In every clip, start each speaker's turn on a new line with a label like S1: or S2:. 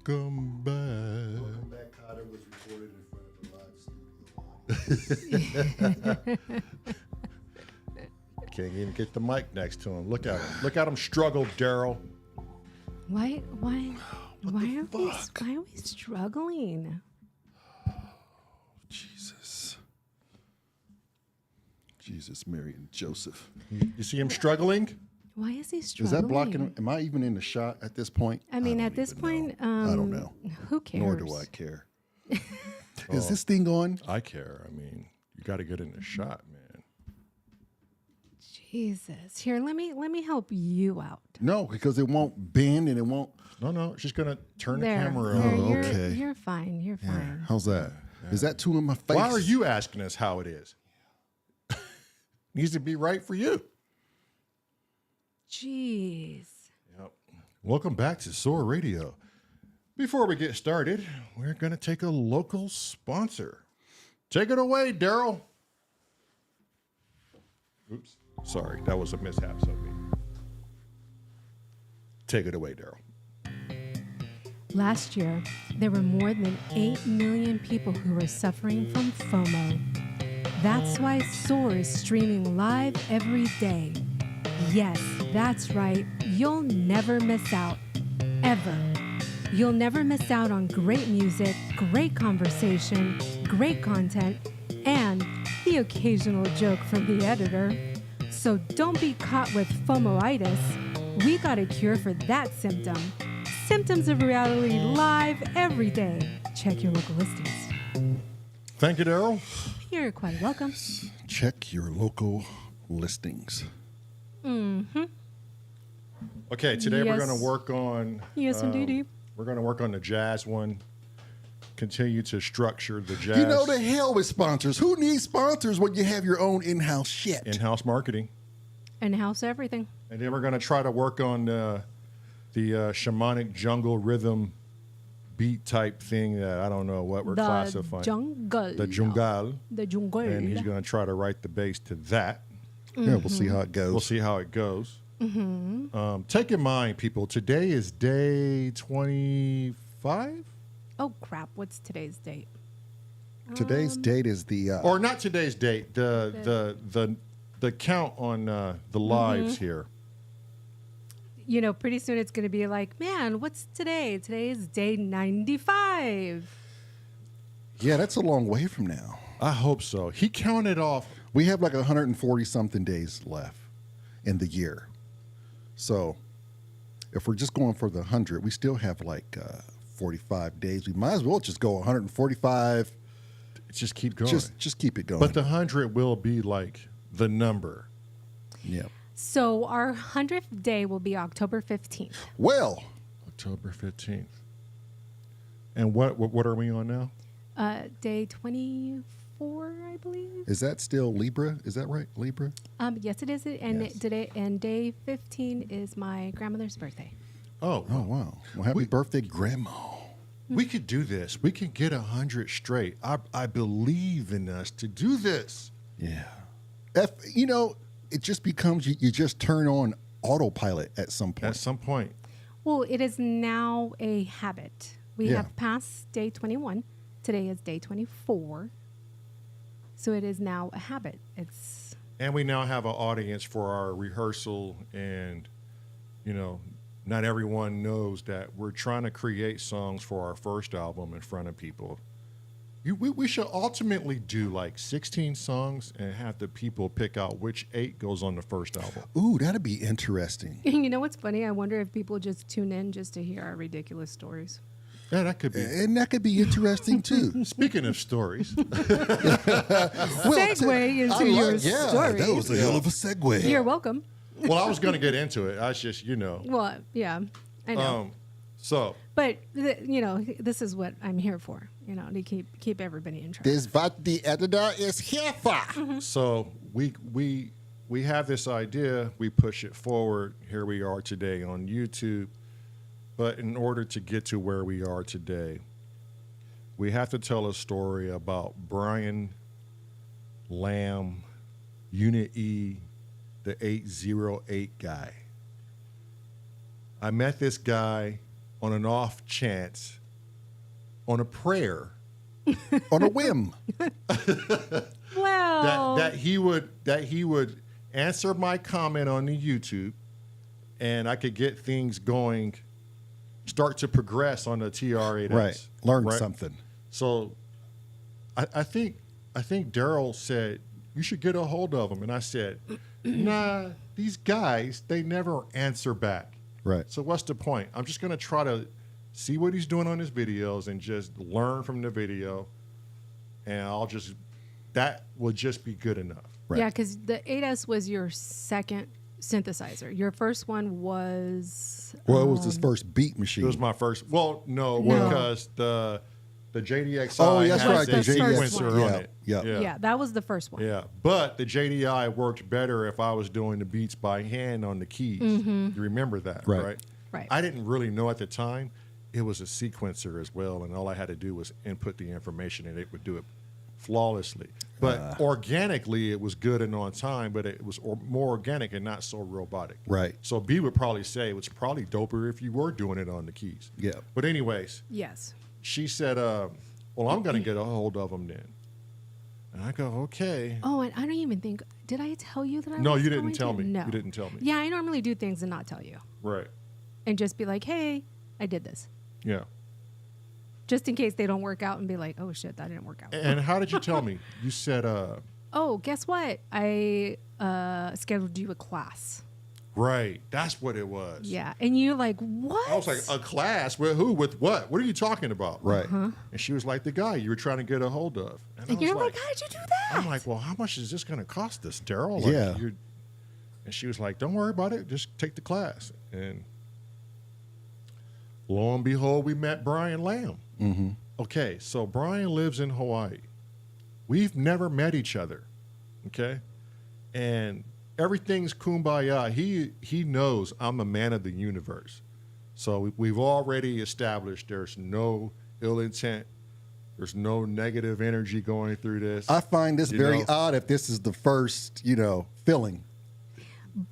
S1: Welcome back.
S2: Welcome Back, Cotter was recorded in front of a live studio.
S1: Can't even get the mic next to him. Look at him. Look at him struggle, Daryl.
S3: Why are
S1: fuck?
S3: we struggling?
S2: Jesus, Mary, and Joseph.
S1: You see him struggling?
S3: Why is he
S2: Is
S3: struggling?
S2: that blocking? Am I even in the shot at this point?
S3: I mean,
S2: don't
S3: at this
S2: even
S3: point,
S2: know. I don't know.
S3: Who cares?
S2: Nor do I care. Is this thing on?
S1: I care. I mean, you got to get in the shot, man.
S3: Jesus, here, let me help you out.
S2: No, because it won't bend and it won't.
S1: No, it's just gonna turn the
S3: There,
S1: camera
S3: there,
S1: on.
S3: you're,
S2: okay.
S3: you're fine. You're fine.
S2: How's that? Is that too in my face?
S1: Why are you asking us how it is? Needs to be right for you.
S3: Jeez.
S1: Yep. Welcome back to S.O.R Radio. Before we get started, we're going to take a local sponsor. Take it away, Daryl. Oops. Sorry, that was a mishap. So take it away, Daryl.
S3: Last year, there were more than 8 million people who were suffering from FOMO. That's why S.O.R is streaming live every day. Yes, that's right. You'll never miss out. Ever. You'll never miss out on great music, great conversation, great content, and the occasional joke from the editor. So don't be caught with FOMO-itis. We got a cure for that symptom. Symptoms of Reality live every day. Check your local listings.
S1: Thank you, Daryl.
S3: You're quite welcome.
S2: Check your local listings.
S3: Mm-hmm.
S1: Okay, today we're
S3: Yes.
S1: going to work on...
S3: Yes, indeedy.
S1: We're going to work on the jazz one. Continue to structure the jazz.
S2: You know, the hell with sponsors. Who needs sponsors when you have your own in-house shit?
S1: in-house marketing.
S3: In-house everything.
S1: And then we're going to try to work on the shamanic jungle rhythm beat type thing that I don't know what we're classifying.
S3: Jungle.
S1: The jungle.
S3: The jungle.
S1: And he's going to try to write the bass to that.
S2: Yeah, we'll see how it goes.
S1: We'll see how it goes.
S3: Mm-hmm.
S1: Take in mind, people, today is day 25?
S3: Oh, crap. What's today's date?
S2: Today's date is the...
S1: Or not today's date, the count on the lives here.
S3: You know, pretty soon it's going to be like, man, what's today? Today is day 95.
S2: yeah, that's a long way from now.
S1: I hope so. He counted off.
S2: We have like 140-something days left in the year. So if we're just going for the 100, we still have like 45 days. We might as well just go 145.
S1: Just keep going.
S2: Just keep it going.
S1: But the 100 will be like the number.
S2: yeah.
S3: So our 100th day will be October 15th.
S2: Well,
S1: October 15th. And what are we on now?
S3: Day 24, I believe.
S2: is that still Libra? Is that right? Libra?
S3: Yes, it is. And
S2: Yes.
S3: today and day 15 is my grandmother's birthday.
S1: Oh,
S2: Oh, wow. Well, happy birthday, Grandma.
S1: we could do this. We could get 100 straight. I believe in us to do this.
S2: Yeah. You know, it just becomes, you just turn on autopilot at some point.
S1: At some point.
S3: Well, it is now a habit. We
S2: Yeah.
S3: have passed day 21. Today is day 24. So it is now a habit. It's
S1: And we now have an audience for our rehearsal. And, you know, not everyone knows that we're trying to create songs for our first album in front of people. We should ultimately do like 16 songs and have the people pick out which 8 goes on the first album.
S2: Ooh, that'd be interesting.
S3: you know what's funny? I wonder if people just tune in just to hear our ridiculous stories.
S1: Yeah, that could be.
S2: And that could be interesting, too.
S1: Speaking of stories,
S2: Well,
S3: Segue into your
S2: yeah,
S3: story.
S2: that was a hell of a segue.
S3: You're welcome.
S1: well, I was going to get into it. I was just, you know.
S3: Well, yeah, I know.
S1: So,
S3: But you know, this is what I'm here for. You know, to keep everybody in track.
S2: This is what the editor is here for.
S1: so we have this idea. We push it forward. Here we are today on YouTube. But in order to get to where we are today, we have to tell a story about Brian Lamb, Unit E, the 808 guy. I met this guy on an off chance, on a prayer,
S2: On a whim.
S3: Well,
S1: that he would answer my comment on the YouTube, and I could get things going, start to progress on the TR8S.
S2: Right. Learn
S1: right?
S2: something.
S1: So, I think Daryl said you should get a hold of him, and I said, nah, these guys, they never answer back.
S2: Right.
S1: So what's the point? I'm just gonna try to see what he's doing on his videos and just learn from the video, and that will just be good enough.
S2: Right.
S3: yeah, because the 8S was your second synthesizer. Your first one was
S2: Well, it was his first beat machine.
S1: It was my first. Well, no,
S3: No.
S1: because the JDXi
S2: Oh, that's
S1: has
S3: right,
S1: a
S3: the first
S1: sequencer
S3: one.
S1: on
S2: Yeah,
S1: it.
S2: yeah.
S3: yeah, that was the first one.
S1: Yeah, but the JDI worked better if I was doing the beats by hand on the keys. You remember that,
S2: Right.
S1: right?
S3: Right.
S1: I didn't really know at the time it was a sequencer as well, and all I had to do was input the information, and it would do it flawlessly. But organically, it was good and on time, but it was more organic and not so robotic.
S2: Right.
S1: So B would probably say it was probably doper if you were doing it on the keys.
S2: Yeah.
S1: But anyways,
S3: Yes.
S1: she said, well, I'm going to get a hold of him then. And I go, okay.
S3: Oh, and I don't even think. Did I tell you that I
S1: No,
S3: was
S1: you didn't
S3: going
S1: tell
S3: to?
S1: me.
S3: No.
S1: You didn't tell me.
S3: Yeah, I normally do things and not tell you,
S1: Right.
S3: and just be like, "Hey, I did this,"
S1: Yeah.
S3: just in case they don't work out and be like, "Oh shit, that didn't work out."
S1: And how did you tell me? You said,
S3: Oh, guess what? I scheduled you a class.
S1: right. That's what it was.
S3: Yeah, and you're like, "What?"
S1: I was like, a class? With who? With what? What are you talking about?
S2: Right.
S1: And she was like, the guy you were trying to get a hold of. And I
S3: and
S1: was
S3: you're like, "How did you do that?"
S1: I'm like, well, how much is this going to cost us, Daryl? Like,
S2: Yeah.
S1: And she was like, don't worry about it. Just take the class. And lo and behold, we met Brian Lamb.
S2: Mm-hmm.
S1: Okay, so Brian lives in Hawaii. We've never met each other. Okay? And everything's kumbaya. He knows I'm a man of the universe. So we've already established there's no ill intent. There's no negative energy going through this.
S2: I find this
S1: You
S2: very
S1: know?
S2: odd if this is the first, filling.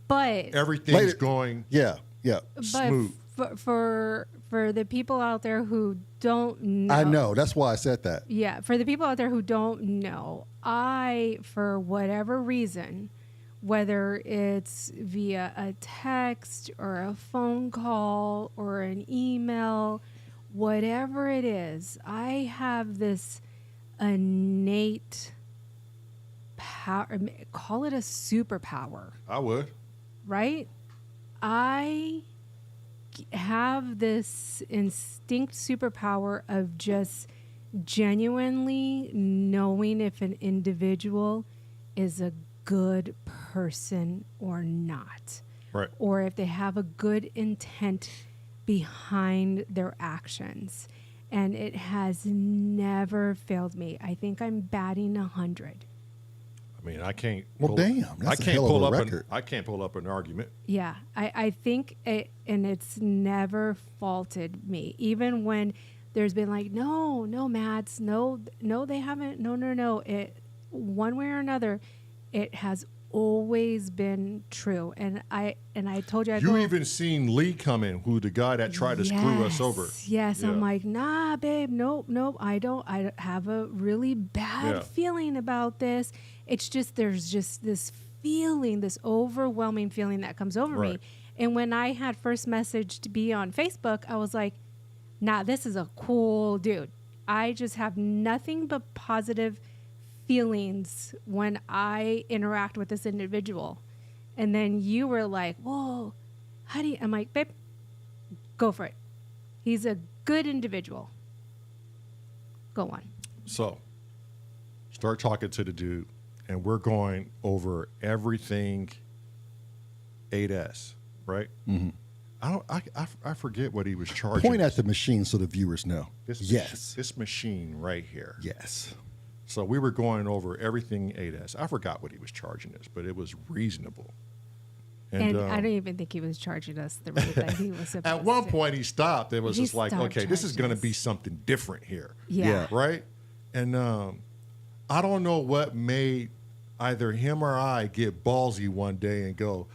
S3: But
S1: Everything's
S2: Later-
S1: going
S2: Yeah, yeah.
S3: but
S1: smooth.
S3: for the people out there who don't know,
S2: I know. That's why I said that.
S3: Yeah, for the people out there who don't know, I, for whatever reason, whether it's via a text or a phone call or an email, whatever it is, I have this innate power, call it a superpower,
S1: I would.
S3: right? I have this instinct superpower of just genuinely knowing if an individual is a good person or not,
S1: Right.
S3: or if they have a good intent behind their actions. And it has never failed me. I think I'm batting 100.
S1: I mean, I can't.
S2: Well, damn, that's
S1: I
S2: a
S1: can't
S2: hell of
S1: pull
S2: a
S1: up
S2: record.
S1: I can't pull up an argument.
S3: Yeah, I think it, and it's never faulted me. Even when there's been like, no, Mads, no, they haven't, no. It, one way or another, it has always been true. And I told you,
S1: You even seen Lee come in, who the guy that tried to screw us over.
S3: Yes,
S1: Yeah.
S3: I'm like, nah, babe, nope. I don't. I have a really bad
S1: Yeah.
S3: feeling about this. It's just there's just this feeling, this overwhelming feeling that comes over me.
S1: Right.
S3: And when I had first messaged B on Facebook, I was like, nah, this is a cool dude. I just have nothing but positive feelings when I interact with this individual. And then you were like, whoa, how do you? I'm like, babe, go for it. He's a good individual. Go on.
S1: So, start talking to the dude, and we're going over everything 8S, right?
S2: Mm-hmm.
S1: I forget what he was charging.
S2: Point at the machine so the viewers know. Yes.
S1: This machine right here.
S2: Yes.
S1: So we were going over everything 8S. I forgot what he was charging us, but it was reasonable.
S3: And I don't even think he was charging us the rate that he was supposed
S1: At one
S3: to.
S1: point he stopped. It was
S3: He
S1: just like,
S3: stopped
S1: okay, this is
S3: charging
S1: going to
S3: us.
S1: be something different here.
S3: Yeah.
S1: Right? And I don't know what made either him or I get ballsy one day and go,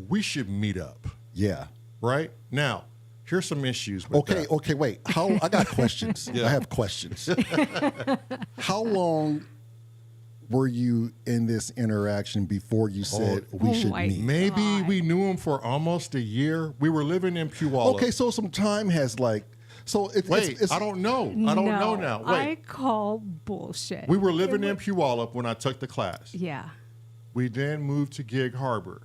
S1: we should meet up.
S2: Yeah.
S1: Right? Now, here's some issues with that.
S2: Okay, wait. I got questions. I have questions. How long were you in this interaction before you said we should
S3: my
S2: meet?
S1: Maybe
S3: God.
S1: we knew him for almost a year. We were living in Puyallup.
S2: Okay, so some time has
S1: Wait, I don't know. I don't know now.
S3: I
S1: Wait.
S3: call bullshit.
S1: We were living in Puyallup when I took the class.
S3: Yeah.
S1: We then moved to Gig Harbor.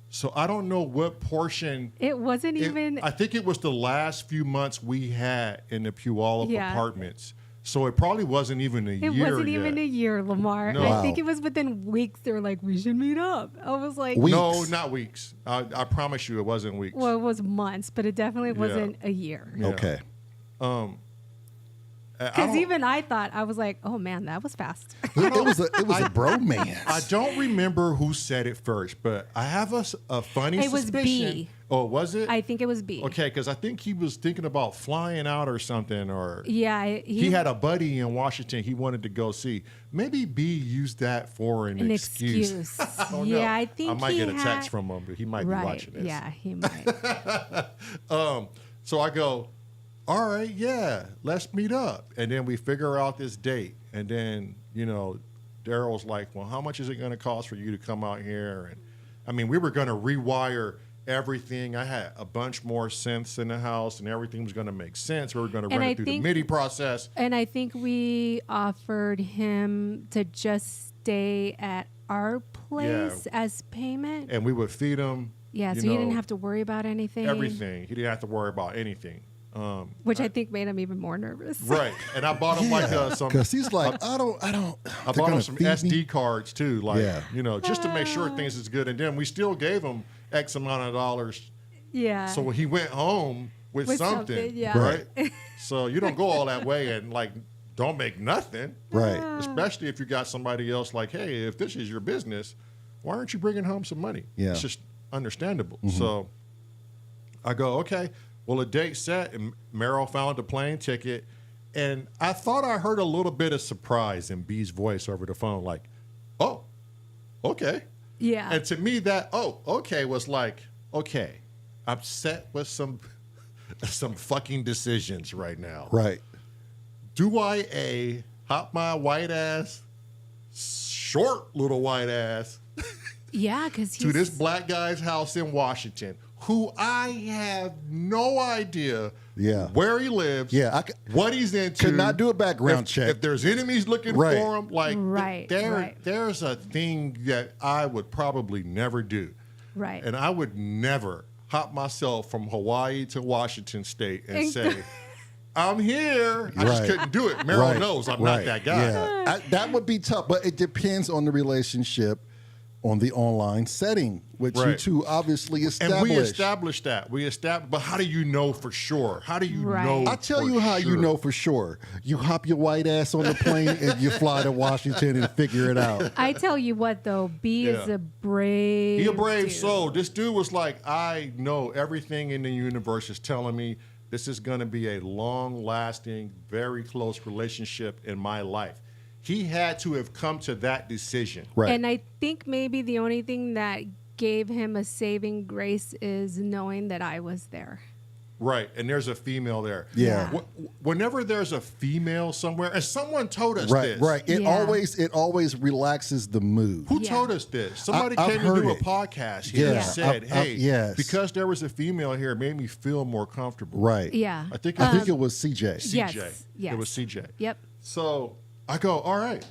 S1: So I don't know what portion.
S3: It wasn't even.
S1: I think it was the last few months we had in the Puyallup
S3: Yeah.
S1: apartments. So it probably wasn't even a year
S3: It wasn't even a year, Lamar.
S1: No.
S3: I think
S2: Wow.
S3: it was within weeks. They were like, we should meet up. I was like,
S2: Weeks.
S1: No, not weeks. I promise you it wasn't weeks.
S3: well, it was months, but it definitely wasn't a year.
S1: Yeah.
S2: Okay.
S3: Because even I thought, I was like, oh man, that was fast.
S2: It was a bromance.
S1: I don't remember who said it first, but I have a funny
S3: It was
S1: suspicion.
S3: B.
S1: Oh, was it?
S3: I think it was B.
S1: Okay, because I think he was thinking about flying out or something, or
S3: Yeah.
S1: he had a buddy in Washington he wanted to go see. Maybe B used that for an excuse. I don't know.
S3: Yeah, I think
S1: I might
S3: he
S1: get a
S3: had-
S1: text from him, but he might be
S3: Right.
S1: watching this.
S3: Yeah, he might.
S1: So I go, all right, yeah, let's meet up. And then we figure out this date. And then, Daryl's like, well, how much is it going to cost for you to come out here? And I mean, we were going to rewire everything. I had a bunch more synths in the house and everything was going to make sense. We were going to
S3: And
S1: run
S3: I
S1: it through the
S3: think-
S1: MIDI process.
S3: And I think we offered him to just stay at our place as payment.
S1: And we would feed him.
S3: Yeah, so he didn't have to worry about anything.
S1: Everything. He didn't have to worry about anything.
S3: Which I think made him even more nervous.
S1: Right. And I bought him some.
S2: Because he's like, I
S1: I
S2: they're
S1: bought
S2: gonna
S1: him some
S2: feed me?
S1: SD cards too, like
S2: Yeah.
S1: just to make sure things is good. And then we still gave him X amount of dollars,
S3: Yeah.
S1: so he went home with
S3: With
S1: something,
S3: something, yeah.
S1: right? So you don't go all that way and don't make nothing,
S2: Right.
S1: especially if you got somebody else like, hey, if this is your business, why aren't you bringing home some money?
S2: Yeah.
S1: It's just understandable. So I go, okay, well, a date set, and Meryl found a plane ticket, and I thought I heard a little bit of surprise in B's voice over the phone, like, oh, okay.
S3: Yeah.
S1: And to me, that, oh, okay, was like, okay, I'm set with some fucking decisions right now.
S2: Right.
S1: Do I A, hop my white ass, short little white ass,
S3: Yeah, because
S1: to this black guy's house in Washington, who I have no idea where he lives,
S2: what
S1: he's into.
S2: could not do a background check.
S1: If there's enemies looking
S2: Right.
S1: for him,
S3: Right.
S1: there's a thing that I would probably never do.
S3: Right.
S1: And I would never hop myself from Hawaii to Washington State and say, I'm here. I just
S2: Right.
S1: couldn't do it. Meryl knows I'm not that guy.
S2: Yeah. that would be tough, but it depends on the relationship on the online setting, which you
S1: Right.
S2: two obviously established.
S1: And we established that. But how do you know for sure? How do you
S3: Right.
S1: know?
S2: I'll tell
S1: for
S2: you how you
S1: sure?
S2: know for sure. You hop your white ass on the plane and you fly to Washington and figure it out.
S3: I tell you what, though, B is
S1: Yeah.
S3: a brave.
S1: He a brave
S3: dude.
S1: soul. This dude was like, I know everything in the universe is telling me this is going to be a long-lasting, very close relationship in my life. He had to have come to that decision.
S2: Right.
S3: And I think maybe the only thing that gave him a saving grace is knowing that I was there.
S1: Right, and there's a female there.
S2: Yeah.
S1: Whenever there's a female somewhere, and someone told us
S2: Right,
S1: this.
S2: right. It
S3: Yeah.
S2: always relaxes the mood.
S1: Who
S3: Yeah.
S1: told us this? Somebody
S2: I've
S1: came to
S2: heard
S1: do a
S2: it.
S1: podcast here and
S2: Yeah.
S1: said, hey,
S2: yes.
S1: because there was a female here, it made me feel more comfortable.
S2: Right.
S3: Yeah.
S1: I think
S2: it was CJ.
S1: CJ.
S3: Yes.
S1: It was CJ.
S3: Yep.
S1: So I go, all right,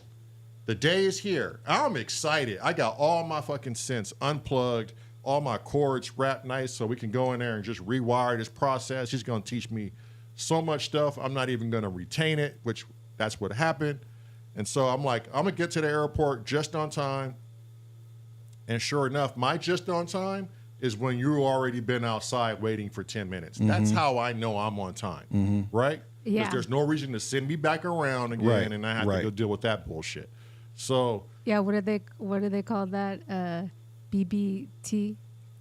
S1: the day is here. I'm excited. I got all my fucking synths unplugged, all my cords wrapped nice so we can go in there and just rewire this process. She's going to teach me so much stuff. I'm not even going to retain it, which that's what happened. And so I'm like, I'm going to get to the airport just on time. And sure enough, my just on time is when you've already been outside waiting for 10 minutes. That's how I know I'm on time, right?
S3: Yeah.
S1: Because there's no reason to send me back around again
S2: Right,
S1: and I have to
S2: right.
S1: go deal with that bullshit. So
S3: Yeah. What do they call that? BBT.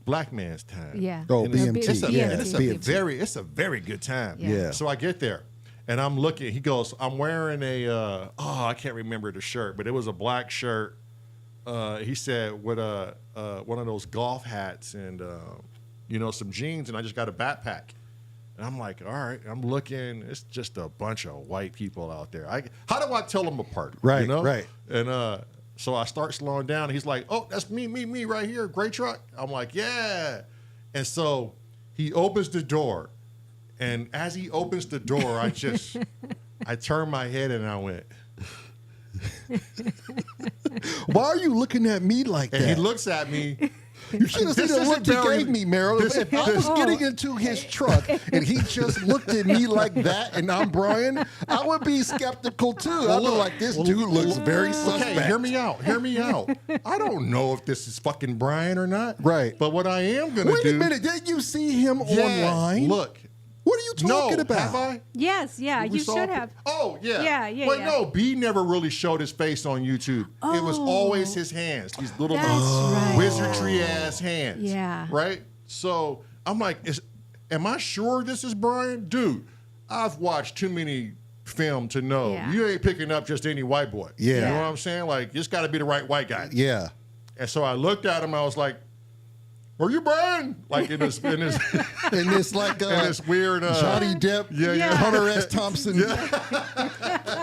S1: black man's time.
S3: Yeah.
S2: Oh,
S1: And it's-
S2: BMT.
S1: It's a,
S2: Yeah,
S1: and it's a
S2: BMT.
S1: it's a very good time.
S2: Yeah.
S1: So I get there and I'm looking. He goes, I'm wearing a I can't remember the shirt, but it was a black shirt. He said with one of those golf hats and some jeans, and I just got a backpack. And I'm like, all right, I'm looking. It's just a bunch of white people out there. How do I tell them apart?
S2: Right,
S1: you know?
S2: right.
S1: And so I start slowing down. And he's like, oh, that's me right here, gray truck. I'm like, yeah. And so he opens the door. And as he opens the door, I turn my head and I went.
S2: Why are you looking at me like
S1: And
S2: that?
S1: he looks at me.
S2: You should have seen
S1: This
S2: the look
S1: isn't
S2: he
S1: very-
S2: gave me, Meryl. If I was getting into his truck and he just looked at me like that and I'm Brian, I would be skeptical too. I'd be like, this dude looks very suspect.
S1: Okay, hear me out. I don't know if this is fucking Brian or not.
S2: Right.
S1: But what I am going to do.
S2: Wait a minute. Didn't you see him online?
S1: Look.
S2: What are you talking
S1: No,
S2: about?
S1: have I?
S3: Yes, yeah,
S1: We
S3: you
S1: saw
S3: should
S1: it?
S3: have.
S1: Oh, yeah.
S3: Yeah.
S1: Wait, no, B never really showed his face on YouTube. It was always his hands, these little
S3: That's right.
S1: wizardry ass hands.
S3: Yeah.
S1: Right? So I'm like, am I sure this is Brian? Dude, I've watched too many film to know
S3: Yeah.
S1: you ain't picking up just any white boy.
S2: Yeah.
S1: You know what I'm saying? Like, it's got to be the right white guy.
S2: Yeah.
S1: And so I looked at him, I was like, are you Brian? Like in this
S2: And it's like
S1: in this weird
S2: Johnny Depp,
S3: Yeah.
S2: Hunter S. Thompson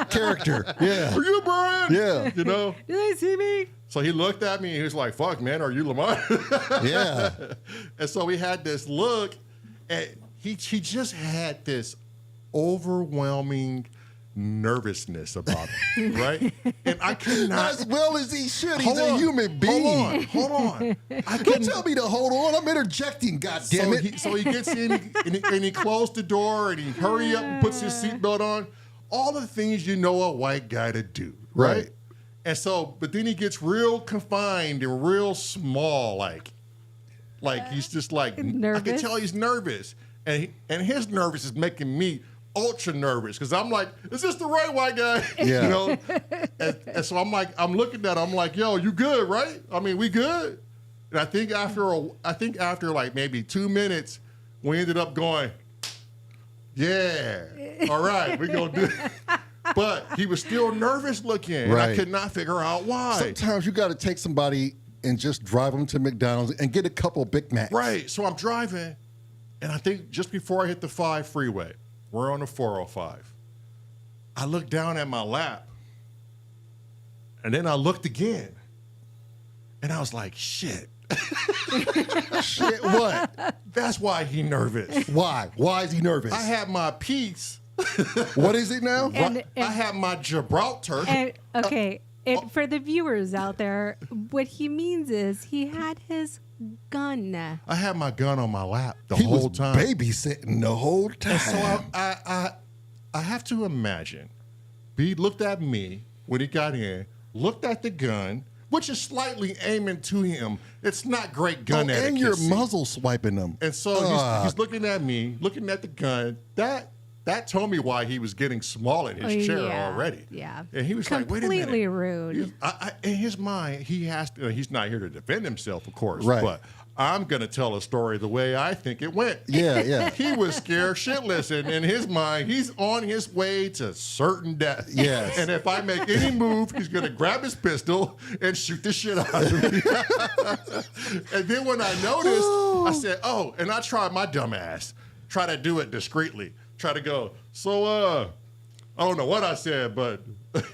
S2: character. Yeah.
S1: Are you Brian?
S2: Yeah.
S1: You know?
S3: Do they see me?
S1: So he looked at me and he was like, fuck, man, are you Lamar?
S2: Yeah.
S1: And so we had this look, and he just had this overwhelming nervousness about him, right? And I could not.
S2: As well as he should. He's
S1: Hold
S2: a
S1: on,
S2: human being.
S1: Hold on. I
S2: Don't
S1: couldn't
S2: tell me to hold on. I'm interjecting, goddammit.
S1: So he gets in and he closed the door and he hurry up and puts his seatbelt on. All the things you know a white guy to do, right?
S2: Right.
S1: And so, but then he gets real confined and real small, like he's just like I can
S3: Nervous?
S1: tell he's nervous, and his nervous is making me ultra nervous because I'm like, is this the right white guy?
S2: Yeah.
S1: You know. And so I'm looking at him, I'm like, yo, you good, right? I mean, we good. And I think after like maybe 2 minutes, we ended up going, yeah, all right, we're gonna do it. But he was still nervous looking, and I
S2: Right.
S1: could not figure out why.
S2: Sometimes you got to take somebody and just drive them to McDonald's and get a couple Big Macs.
S1: Right. So I'm driving, and I think just before I hit the 5 freeway, we're on the 405. I looked down at my lap, and then I looked again, and I was like, shit.
S2: Shit, what?
S1: That's why he nervous.
S2: Why? Why is he nervous?
S1: I had my piece.
S2: What is it now?
S3: And-
S1: I had my Gibraltar.
S3: And, okay, for the viewers out there, what he means is he had his gun.
S1: I had my gun on my lap the
S2: He
S1: whole
S2: was
S1: time.
S2: babysitting the whole time.
S1: So I have to imagine, B looked at me when he got in, looked at the gun, which is slightly aiming to him. It's not great gun etiquette.
S2: and you're muzzle swiping them.
S1: And so he's looking at me, looking at the gun. That told me why he was getting small in his chair
S3: Yeah,
S1: already.
S3: yeah.
S1: And he was like, wait a minute.
S3: Completely rude.
S1: In his mind, he has to, he's not here to defend himself, of course.
S2: Right.
S1: But I'm going to tell a story the way I think it went.
S2: Yeah, yeah.
S1: He was scared shitless, and in his mind, he's on his way to certain death.
S2: Yes.
S1: And if I make any move, he's going to grab his pistol and shoot the shit out of me. And then when I noticed, I said, oh, and I tried my dumb ass. Try to do it discreetly. Try to go, so, I don't know what I said, but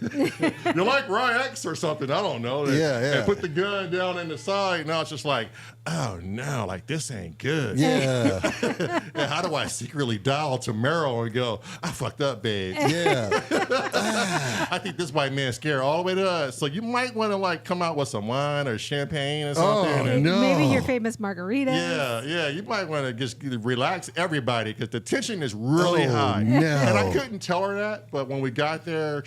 S1: you like Ryan-X or something. I don't know.
S2: Yeah, yeah.
S1: And put the gun down in the side, and I was just like, oh, no, like, this ain't good.
S2: Yeah,
S1: And how do I secretly dial to Meryl and go, I fucked up, babe.
S2: yeah.
S1: I think this white man's scared all the way to us. So you might want to, like, come out with some wine or champagne or something.
S2: Oh,
S1: and-
S2: no.
S3: Maybe your famous margarita.
S1: yeah, you might want to just relax everybody because the tension is really
S2: Oh,
S1: high.
S2: no.
S1: And I couldn't tell her that, but when we got there,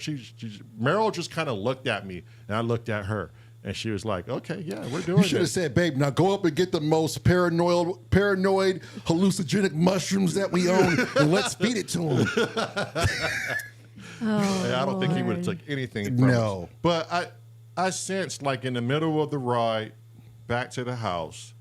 S1: Meryl just kind of looked at me, and I looked at her, and she was like, "Okay, yeah, we're doing
S2: You should have
S1: this."
S2: said, babe, now go up and get the most paranoid, hallucinogenic mushrooms that we own, and let's feed it to him.
S1: I don't think he would have took anything from
S2: No.
S1: us. But I sensed, like, in the middle of the ride back to the house,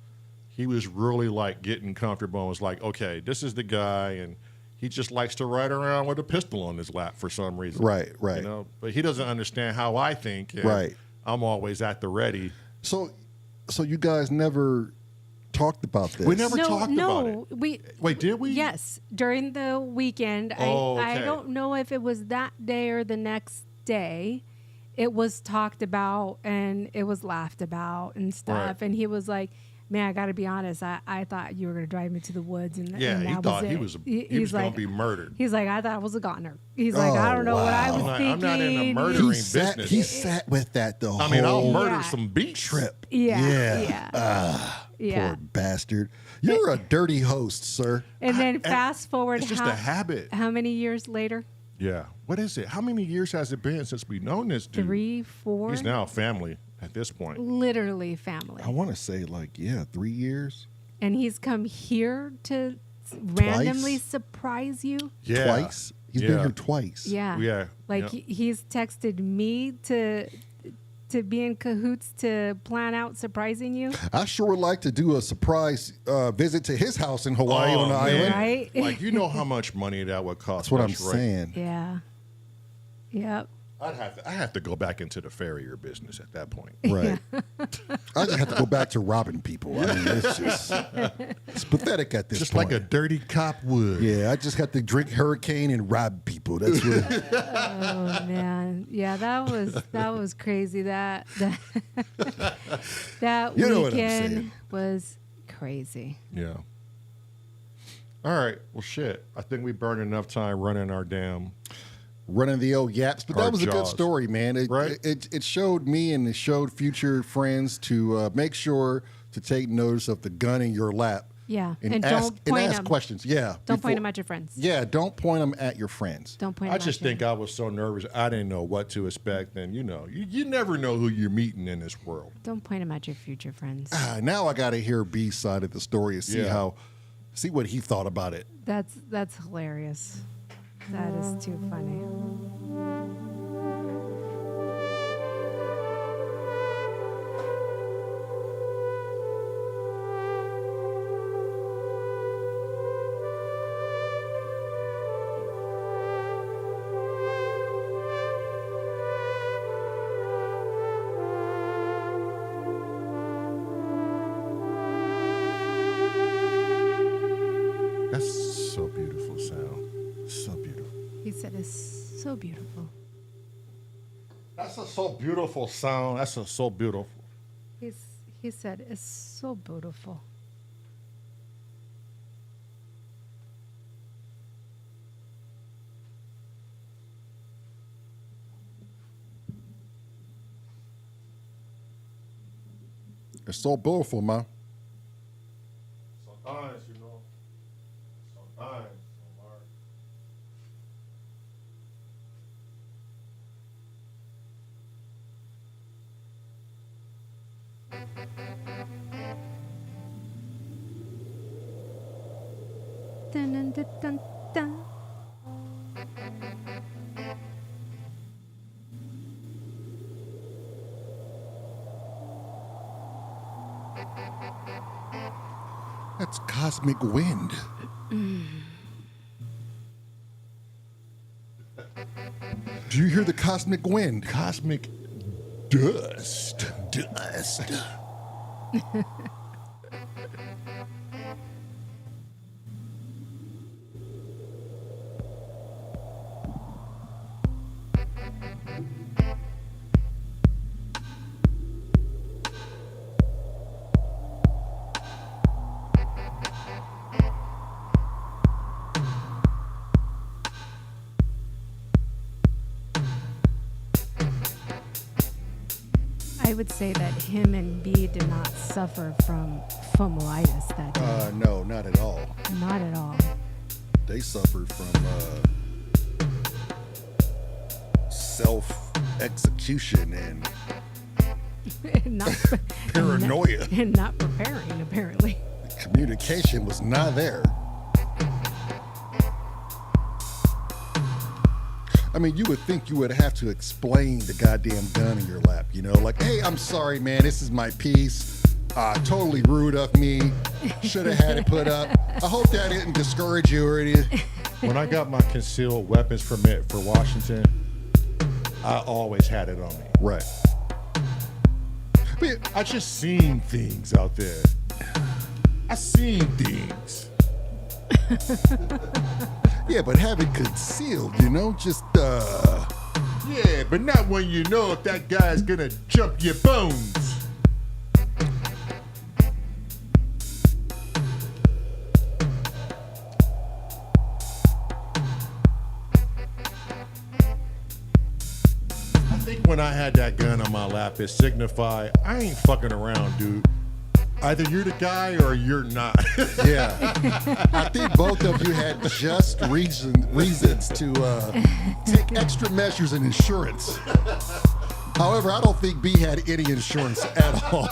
S1: he was really, like, getting comfortable and was like, okay, this is the guy, and he just likes to ride around with a pistol on his lap for some reason.
S2: Right, right.
S1: You know, but he doesn't understand how I think. And
S2: Right.
S1: I'm always at the ready.
S2: So you guys never talked about this.
S1: We never talked about
S3: No,
S1: it.
S3: we.
S1: Wait, did we?
S3: Yes, during the weekend.
S1: Oh,
S3: I
S1: okay.
S3: don't know if it was that day or the next day. It was talked about and it was laughed about and stuff.
S1: Right.
S3: And he was like, "Man, I got to be honest. I thought you were going to drive me to the woods." And
S1: Yeah,
S3: and
S1: he
S3: that
S1: thought
S3: was
S1: he
S3: it.
S1: was
S3: He's
S1: was going
S3: like-
S1: to be murdered.
S3: He's like, "I thought I was a goner." He's like,
S2: Oh,
S3: "I don't know what I was
S2: wow.
S3: thinking."
S1: I'm not in a murder-
S2: he
S1: murdering
S2: sat,
S1: business.
S2: he sat with that the
S1: I mean, I'll
S2: whole
S1: murder
S3: Yeah.
S1: some beats.
S2: trip.
S3: Yeah, yeah.
S2: Poor bastard. You're a dirty host, sir.
S3: And then fast forward,
S1: It's just a habit.
S3: how many years later?
S1: Yeah. What is it? How many years has it been since we've known this dude?
S3: 3, 4.
S1: He's now family at this point.
S3: Literally family.
S2: I want to say 3 years.
S3: And he's come here to randomly surprise you.
S1: Yeah.
S2: Twice. He's been here twice.
S3: Yeah.
S1: Yeah.
S3: Like
S1: Yeah.
S3: he's texted me to be in cahoots to plan out surprising you.
S2: I sure would like to do a surprise visit to his house in Hawaii on the
S1: man.
S2: island.
S3: Right?
S1: Like, you know how much money that would cost.
S2: That's what I'm
S1: us, right?
S2: saying.
S3: Yeah. Yep.
S1: I have to go back into the farrier business at that point.
S2: Right. I just have to go back to robbing people. I mean, it's pathetic at this
S1: Just
S2: point.
S1: like a dirty cop would.
S2: Yeah, I just have to drink Hurricane and rob people. That's what.
S3: Oh man. Yeah, that was crazy. That that
S2: You know what I'm
S3: weekend
S2: saying.
S3: was crazy.
S1: Yeah. All right. Well, shit. I think we burned enough time running our damn.
S2: Running the old yaps, but that
S1: Hard
S2: was a good
S1: jaws.
S2: story, man.
S1: Right?
S2: It showed me and it showed future friends to make sure to take notice of the gun in your lap.
S3: Yeah.
S2: and
S3: And
S2: ask,
S3: don't point
S2: and ask
S3: them.
S2: questions. Yeah,
S3: Don't
S2: before-
S3: point them at your friends.
S2: Yeah, don't point them at your friends.
S3: Don't point
S1: I
S3: them
S1: just
S3: at your
S1: think I was so nervous. I didn't know what to expect. And, you never know who you're meeting in this world.
S3: Don't point them at your future friends.
S2: Now I got to hear B's side of the story and see what he thought about it.
S3: That's hilarious. That is too funny.
S1: That's so beautiful sound. So beautiful.
S3: He said it's so beautiful.
S1: That's a so beautiful sound. That's a so beautiful.
S3: He said it's so beautiful.
S2: It's so beautiful, man.
S1: Sometimes, sometimes.
S3: Dun, dun, dun, dun, dun.
S2: That's cosmic wind. Do you hear the cosmic wind?
S1: Cosmic dust.
S2: Dust.
S3: I would say that him and B did not suffer from phomolitis that day.
S2: No, not at all.
S3: Not at all.
S2: They suffered from self-execution and
S3: And not,
S2: paranoia.
S3: and not preparing, apparently.
S2: Communication was not there. I mean, you would think you would have to explain the goddamn gun in your lap, like, hey, I'm sorry, man, this is my piece. Totally rude of me. Should have had it put up. I hope that didn't discourage you or anything.
S1: When I got my concealed weapons permit for Washington, I always had it on me.
S2: Right. But
S1: I just seen things out there. I seen things.
S2: Yeah, but have it concealed, just
S1: Yeah, but not when you know if that guy's gonna jump your bones. I think when I had that gun on my lap, it signified I ain't fucking around, dude. Either you're the guy or you're not.
S2: yeah. I think both of you had just reasons to take extra measures in insurance. However, I don't think B had any insurance at all.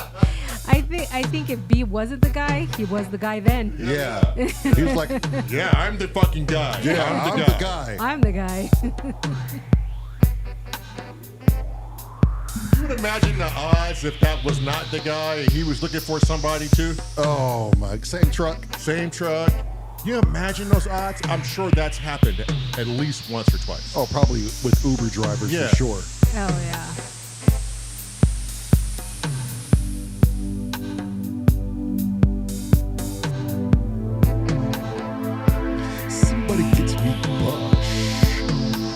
S3: I think if B wasn't the guy, he was the guy then.
S2: Yeah. He was like,
S1: Yeah, I'm the fucking guy.
S2: yeah, I'm the guy.
S3: I'm the guy.
S1: You would imagine the odds if that was not the guy and he was looking for somebody too?
S2: Oh, my, same truck.
S1: Same truck. You imagine those odds? I'm sure that's happened at least once or twice.
S2: Oh, probably with Uber drivers
S1: Yeah.
S2: for sure.
S3: Oh yeah.
S2: Somebody gets me bush.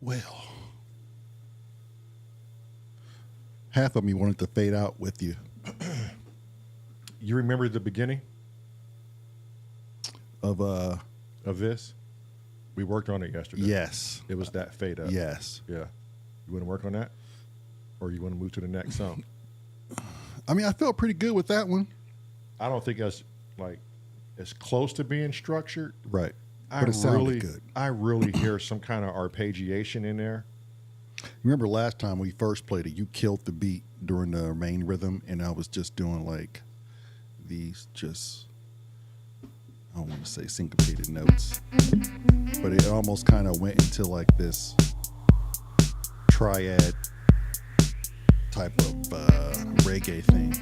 S2: Well, half of me wanted to fade out with you.
S1: You remember the beginning
S2: Of
S1: of this? We worked on it yesterday.
S2: yes,
S1: It was that fade up.
S2: yes.
S1: Yeah. You want to work on that? Or you want to move to the next song?
S2: I mean, I felt pretty good with that one.
S1: I don't think that's like as close to being structured.
S2: Right, but it sounded
S1: really,
S2: good.
S1: I really hear some kind of arpeggiation in there.
S2: Remember last time we first played it, you killed the beat during the main rhythm, and I was just doing like these just, I don't want to say syncopated notes, but it almost kind of went into like this triad type of reggae thing.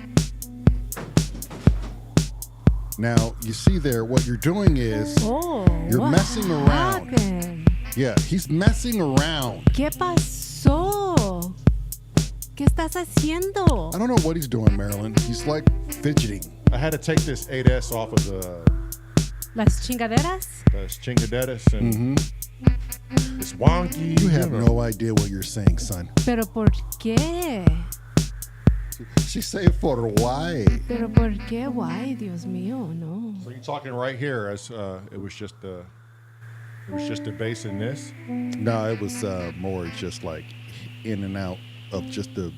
S2: Now, you see there, what you're doing is
S3: Oh,
S2: you're
S3: what
S2: messing around.
S3: happened?
S2: Yeah, he's messing around.
S3: ¿Qué pasó? ¿Qué estás haciendo?
S2: I don't know what he's doing, Marilyn. He's like fidgeting.
S1: I had to take this 8S off of
S3: Las chingaderas?
S1: the chingaderas and it's wonky.
S2: You have
S1: know.
S2: no idea what you're saying, son.
S3: ¿Pero por qué?
S2: She said for why?
S3: ¿Pero por qué? Why? Dios mío, no.
S1: So you're talking right here as it was just the bass in this.
S2: No, it was more just like in and out of just the.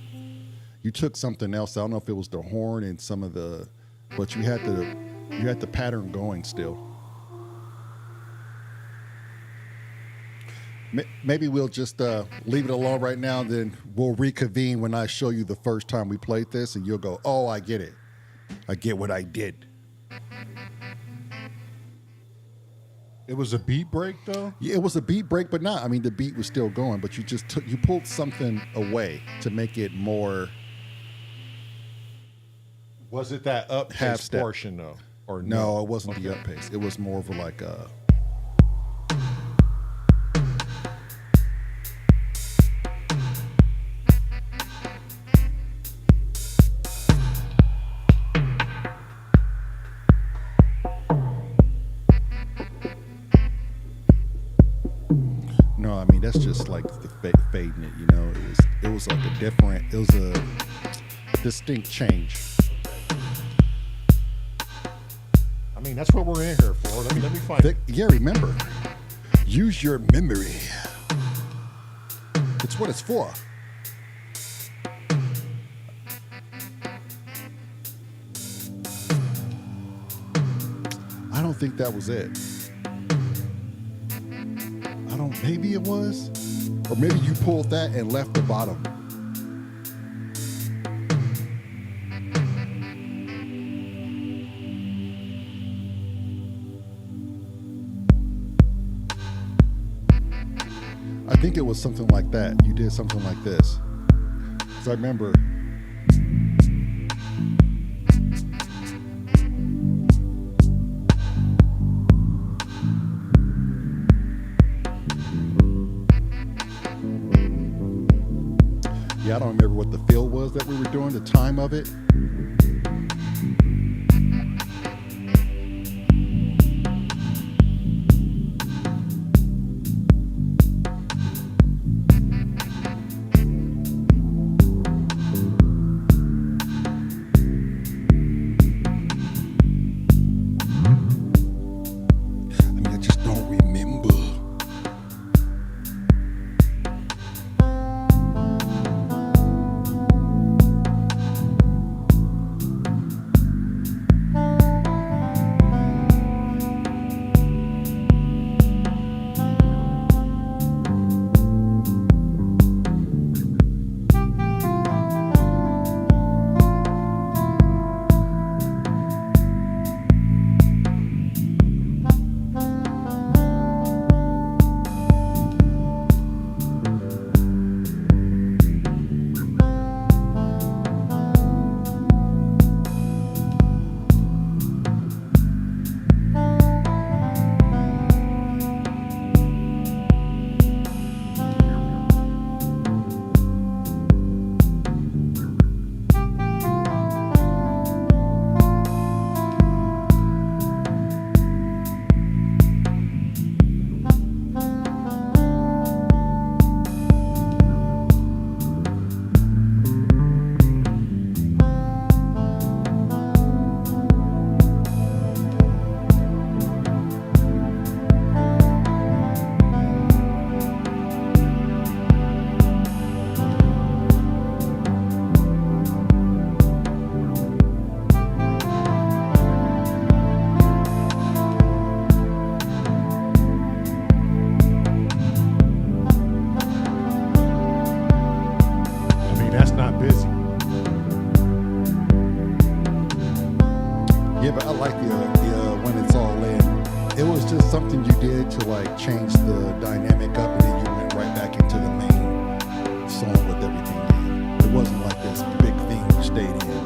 S2: You took something else. I don't know if it was the horn and some of the, but you had the pattern going still. Maybe we'll just leave it alone right now. Then we'll reconvene when I show you the first time we played this, and you'll go, "Oh, I get it. I get what I did."
S1: It was a beat break though.
S2: Yeah, it was a beat break, but not. I mean, the beat was still going, but you pulled something away to make it more.
S1: Was it that up
S2: Half step.
S1: portion though, or
S2: No, it wasn't the
S1: Okay.
S2: up pace. It was more of like a. No, I mean that's just like the fading it. You know, it was like a different. It was a distinct change.
S1: I mean, that's what we're in here for. Let me find.
S2: Yeah, remember, use your memory. It's what it's for. I don't think that was it. Maybe it was, or maybe you pulled that and left the bottom. I think it was something like that. You did something like this. Because I remember. Yeah, I don't remember what the feel was that we were doing, the time of it. I just don't remember. Yeah, but I like the when it's all in. It was just something you did to like change the dynamic up, and then you went right back into the main song with everything in. It wasn't like this big theme you stayed in.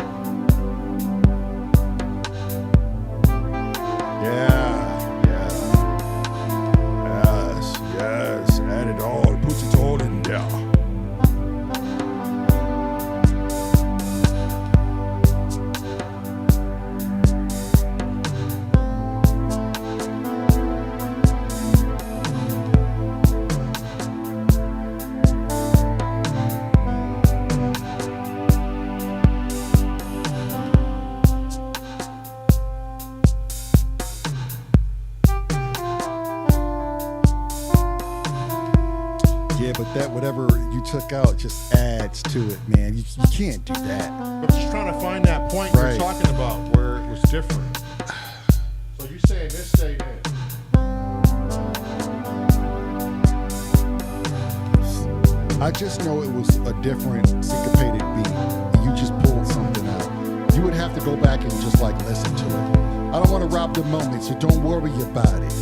S1: Yeah, yes, add it all, put it all in there.
S2: Yeah, but that whatever you took out just adds to it, man. You can't do that.
S1: But just trying to find that point
S2: Right.
S1: you're talking about where it was different. So you saying this stayed in?
S2: I just know it was a different syncopated beat. You just pulled something out. You would have to go back and just like listen to it. I don't want to rob the moment, so don't worry about it.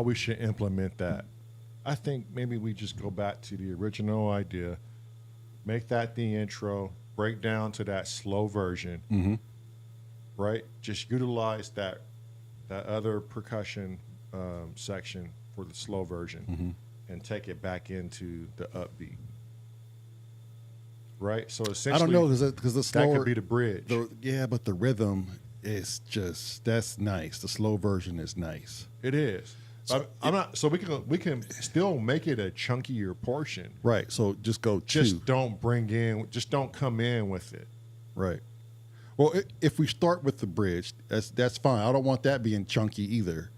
S1: we should implement that. I think maybe we just go back to the original idea, make that the intro, break down to that slow version, right? Just utilize that other percussion section for the slow version and take it back into the upbeat. Right? So essentially,
S2: I don't know because the slower
S1: that could be the bridge.
S2: But the rhythm is just that's nice. The slow version is nice.
S1: It is. So I'm not. So we can still make it a chunkier portion.
S2: Right. So just go
S1: Just don't come in with it.
S2: Right. Well, if we start with the bridge, that's fine. I don't want that being chunky either.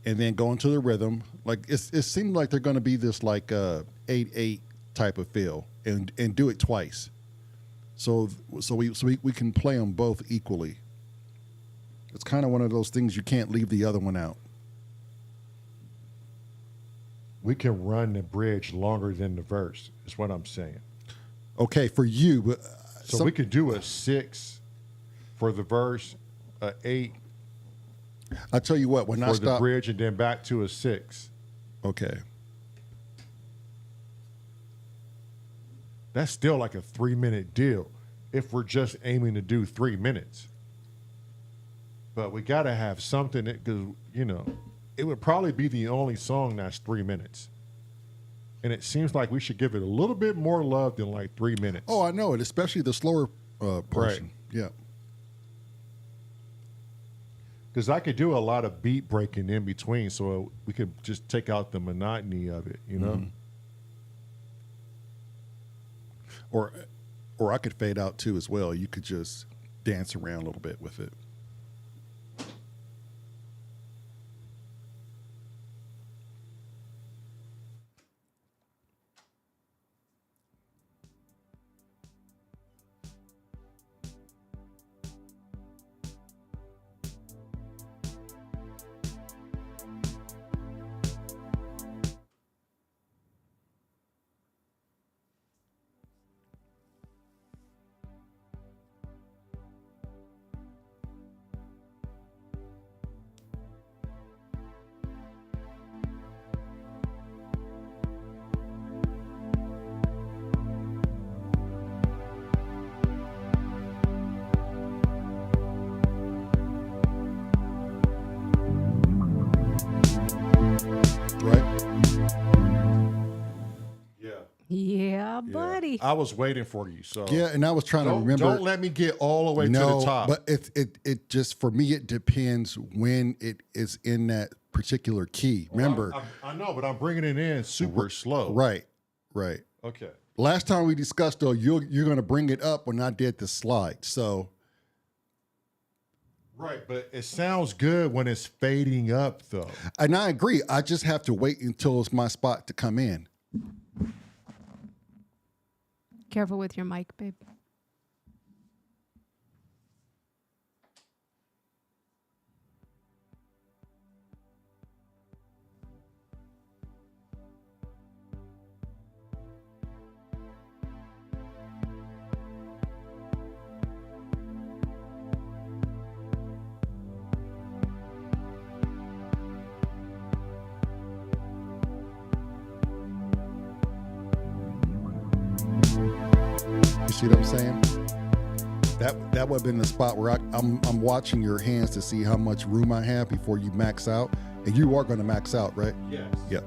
S2: And then go into the rhythm. Like it seemed like they're going to be this like 8/8 type of feel, and do it twice. So we can play them both equally. It's kind of one of those things you can't leave the other one out.
S1: We can run the bridge longer than the verse. Is what I'm saying.
S2: Okay, for you, but
S1: so we could do a 6 for the verse, a 8
S2: I tell you what, when
S1: for
S2: I
S1: the
S2: stop,
S1: bridge, and then back to a 6.
S2: okay,
S1: That's still like a 3-minute deal if we're just aiming to do 3 minutes. But we got to have something because, it would probably be the only song that's 3 minutes. And it seems like we should give it a little bit more love than like 3 minutes.
S2: oh, I know it, especially the slower portion. Yeah.
S1: Because I could do a lot of beat breaking in between, so we could just take out the monotony of it,
S2: Or I could fade out too as well. You could just dance around a little bit with it.
S3: Yeah, buddy.
S1: I was waiting for you. So
S2: Yeah, and I was trying to remember.
S1: Don't let me get all the way to the top.
S2: But it just for me it depends when it is in that particular key. Remember,
S1: I know, but I'm bringing it in super slow.
S2: right.
S1: Okay.
S2: Last time we discussed though, you're going to bring it up when I did the slide. So
S1: Right, but it sounds good when it's fading up, though.
S2: and I agree. I just have to wait until it's my spot to come in.
S3: Careful with your mic, babe.
S2: You see what I'm saying? That would have been the spot where I'm watching your hands to see how much room I have before you max out. And you are going to max out, right?
S1: Yes.
S2: Yep.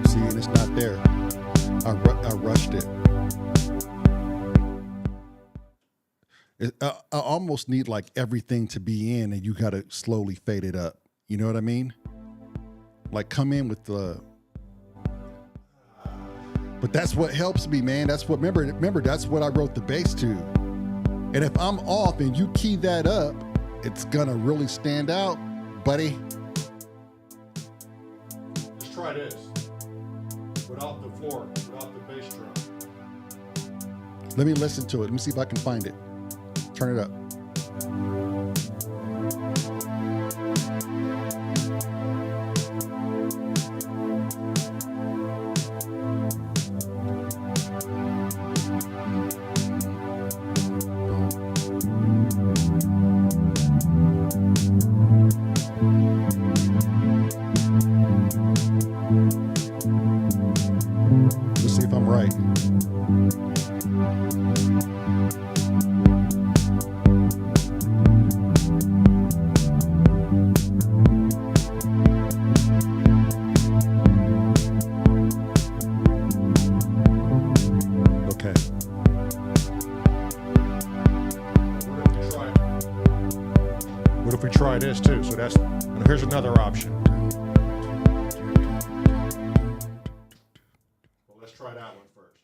S2: See, and it's not there. I rushed it. I almost need like everything to be in, and you got to slowly fade it up. You know what I mean? Like come in with the. But that's what helps me, man. That's what remember. That's what I wrote the bass to. And if I'm off and you key that up, it's gonna really stand out, buddy.
S1: Let's try this. without the floor, without the bass drum.
S2: Let me listen to it. Let me see if I can find it. Turn it up. Let's see if I'm right. Okay.
S1: What if we try this too? So that's, and here's another option. Well, let's try that one first.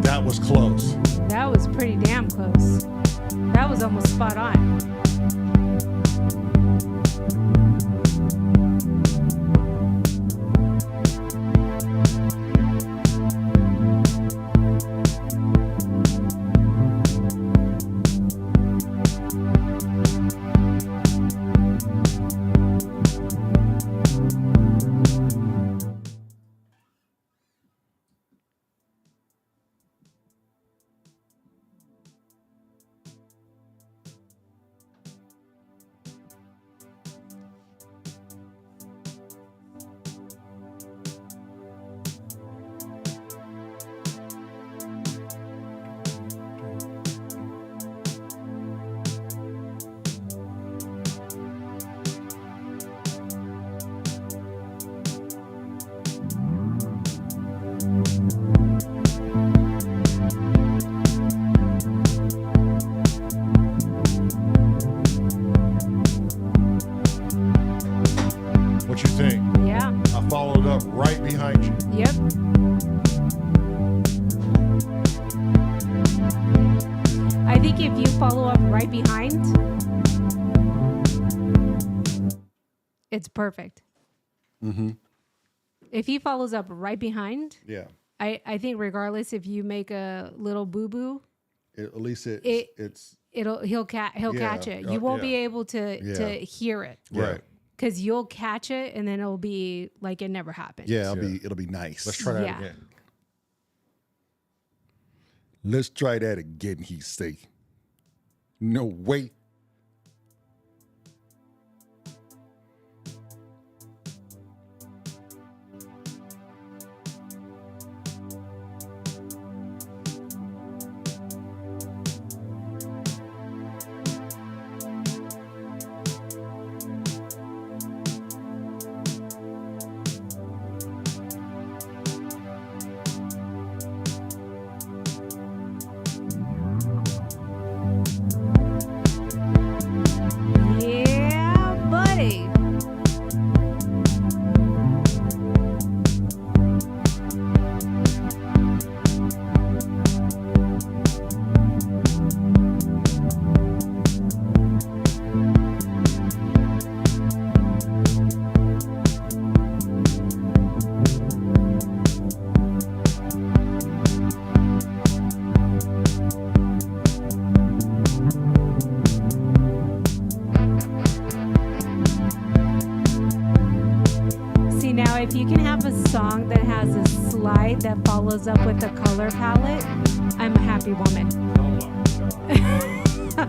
S1: That was close.
S3: That was pretty damn close. That was almost spot on.
S1: What you think?
S3: Yeah.
S1: I followed up right behind you.
S3: Yep. I think if you follow up right behind, it's perfect.
S2: Mm-hmm.
S3: If he follows up right behind,
S2: Yeah.
S3: I think regardless if you make a little boo boo,
S2: At least
S3: It-
S2: it's
S3: he'll catch it. You won't
S1: yeah.
S3: be able to
S2: Yeah.
S3: hear it
S1: Right.
S3: because you'll catch it and then it'll be like it never happened.
S2: yeah,
S1: Yeah.
S2: it'll be nice.
S1: Let's try that
S3: Yeah.
S1: again.
S2: Let's try that again, he say. No way.
S3: Yeah, buddy. See, now if you can have a song that has a slide that follows up with a color palette, I'm a happy woman.
S1: Oh my God.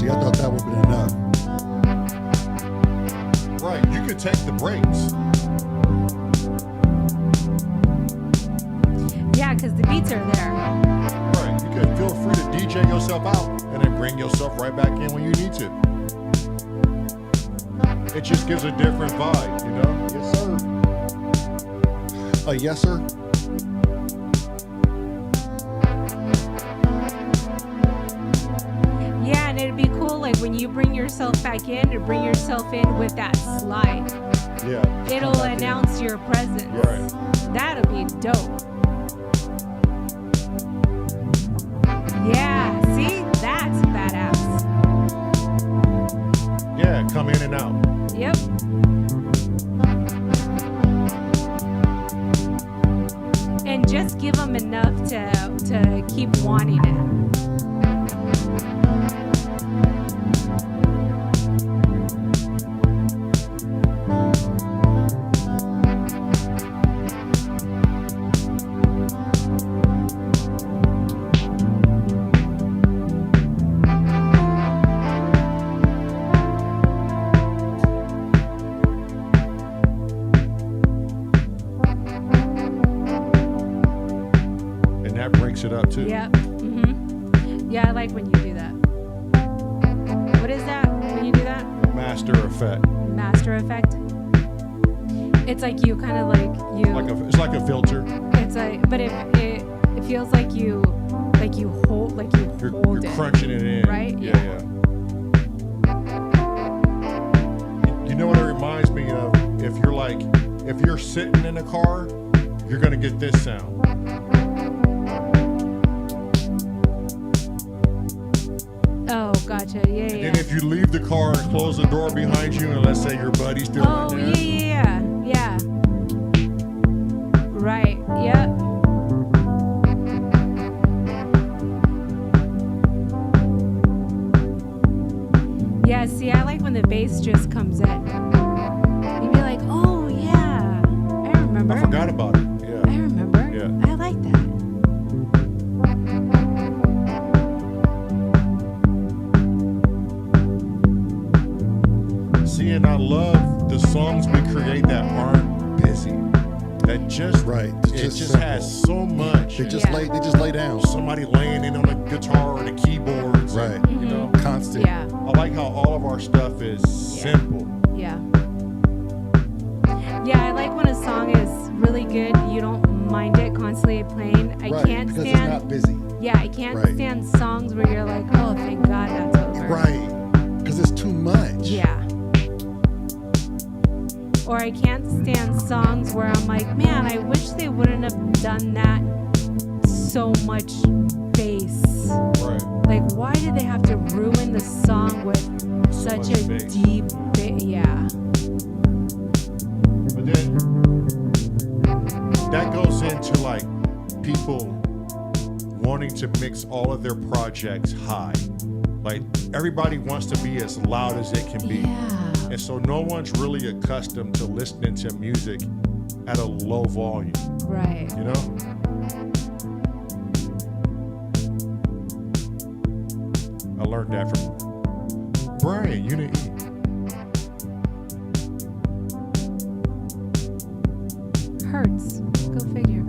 S2: See, I thought that would have been enough.
S1: Right, you could take the breaks.
S3: Yeah, because the beats are there.
S1: Right, you could feel free to DJ yourself out and then bring yourself right back in when you need to. It just gives a different vibe, you know?
S2: Yes, sir. Yes, sir.
S3: Yeah, and it'd be cool, like when you bring yourself back in, to bring yourself in with that slide.
S1: Yeah.
S3: It'll announce your presence.
S1: Right.
S3: That'll be dope. Yeah, see? That's badass.
S1: Yeah, come in and out.
S3: Yep. And just give them enough to keep wanting it.
S1: And that breaks it up too.
S3: Yep. Yeah, I like when you do that. What is that when you do that?
S1: Master effect.
S3: Master effect. It's like you kind of like you.
S1: It's like a filter.
S3: It's like, but it feels like you hold
S1: You're
S3: it.
S1: crunching it in.
S3: Right?
S1: Yeah, yeah. You know what it reminds me of? If you're sitting in a car, you're gonna get this sound.
S3: Oh, gotcha. Yeah, yeah.
S1: And if you leave the car and close the door behind you, and let's say your buddy's still
S3: Oh,
S1: in there.
S3: yeah. Right. Yep. Yeah. See, I like when the bass just comes in. You'd be like, oh yeah, I remember.
S1: I forgot about it.
S3: I
S1: Yeah.
S3: remember.
S1: Yeah.
S3: I like that.
S1: See, and I love the songs we create that aren't busy. That just
S2: Right.
S1: It
S2: It's
S1: just
S2: simple.
S1: has so much.
S2: They just
S3: Yeah.
S2: lay down.
S1: Somebody laying in on the guitar or the keyboards.
S2: Right.
S1: You know.
S2: Constant.
S3: Yeah.
S1: I like how all of our stuff is simple.
S3: Yeah. Yeah, I like when a song is really good. You don't mind it constantly playing. I
S2: Right,
S3: can't
S2: because
S3: stand.
S2: it's not busy.
S3: Yeah, I can't
S2: Right.
S3: stand songs where you're like, oh, thank God that's over.
S2: Right. Because it's too much.
S3: Yeah. Or I can't stand songs where I'm like, man, I wish they wouldn't have done that so much bass.
S1: Right.
S3: Like, why did they have to ruin the song with such
S1: much
S3: a
S1: bass.
S3: deep bass? Yeah.
S1: But then that goes into like people wanting to mix all of their projects high. Like everybody wants to be as loud as it can be.
S3: Yeah.
S1: And so no one's really accustomed to listening to music at a low volume,
S3: Right.
S1: you know? I learned that from Brian, Unit E.
S3: Hurts. Go figure.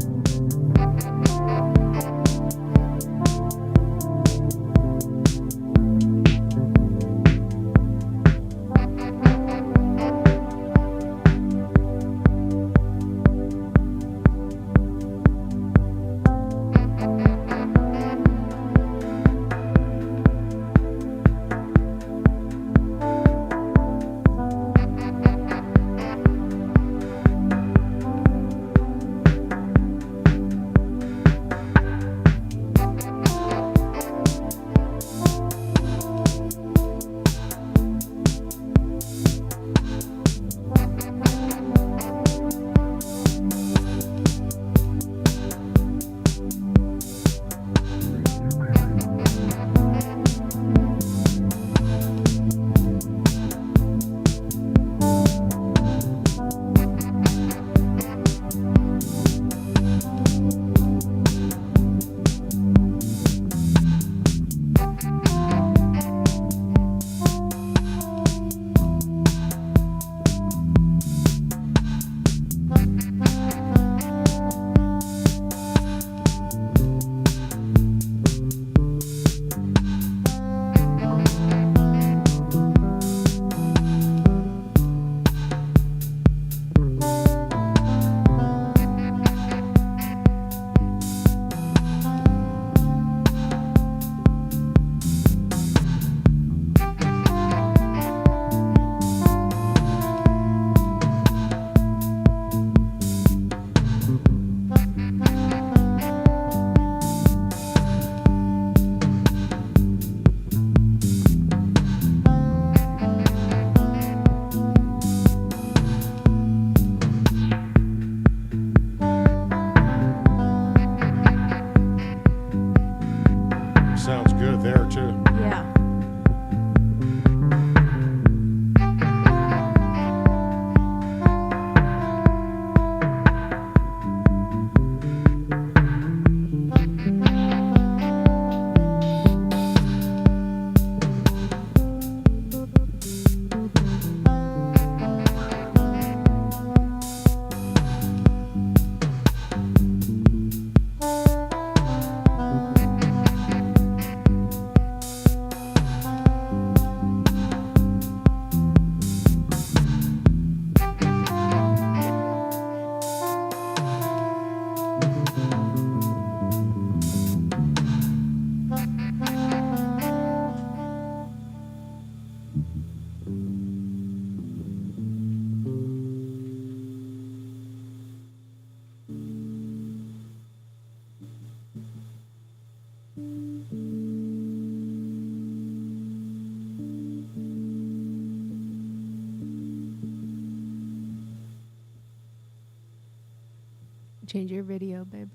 S3: Change your video, babe.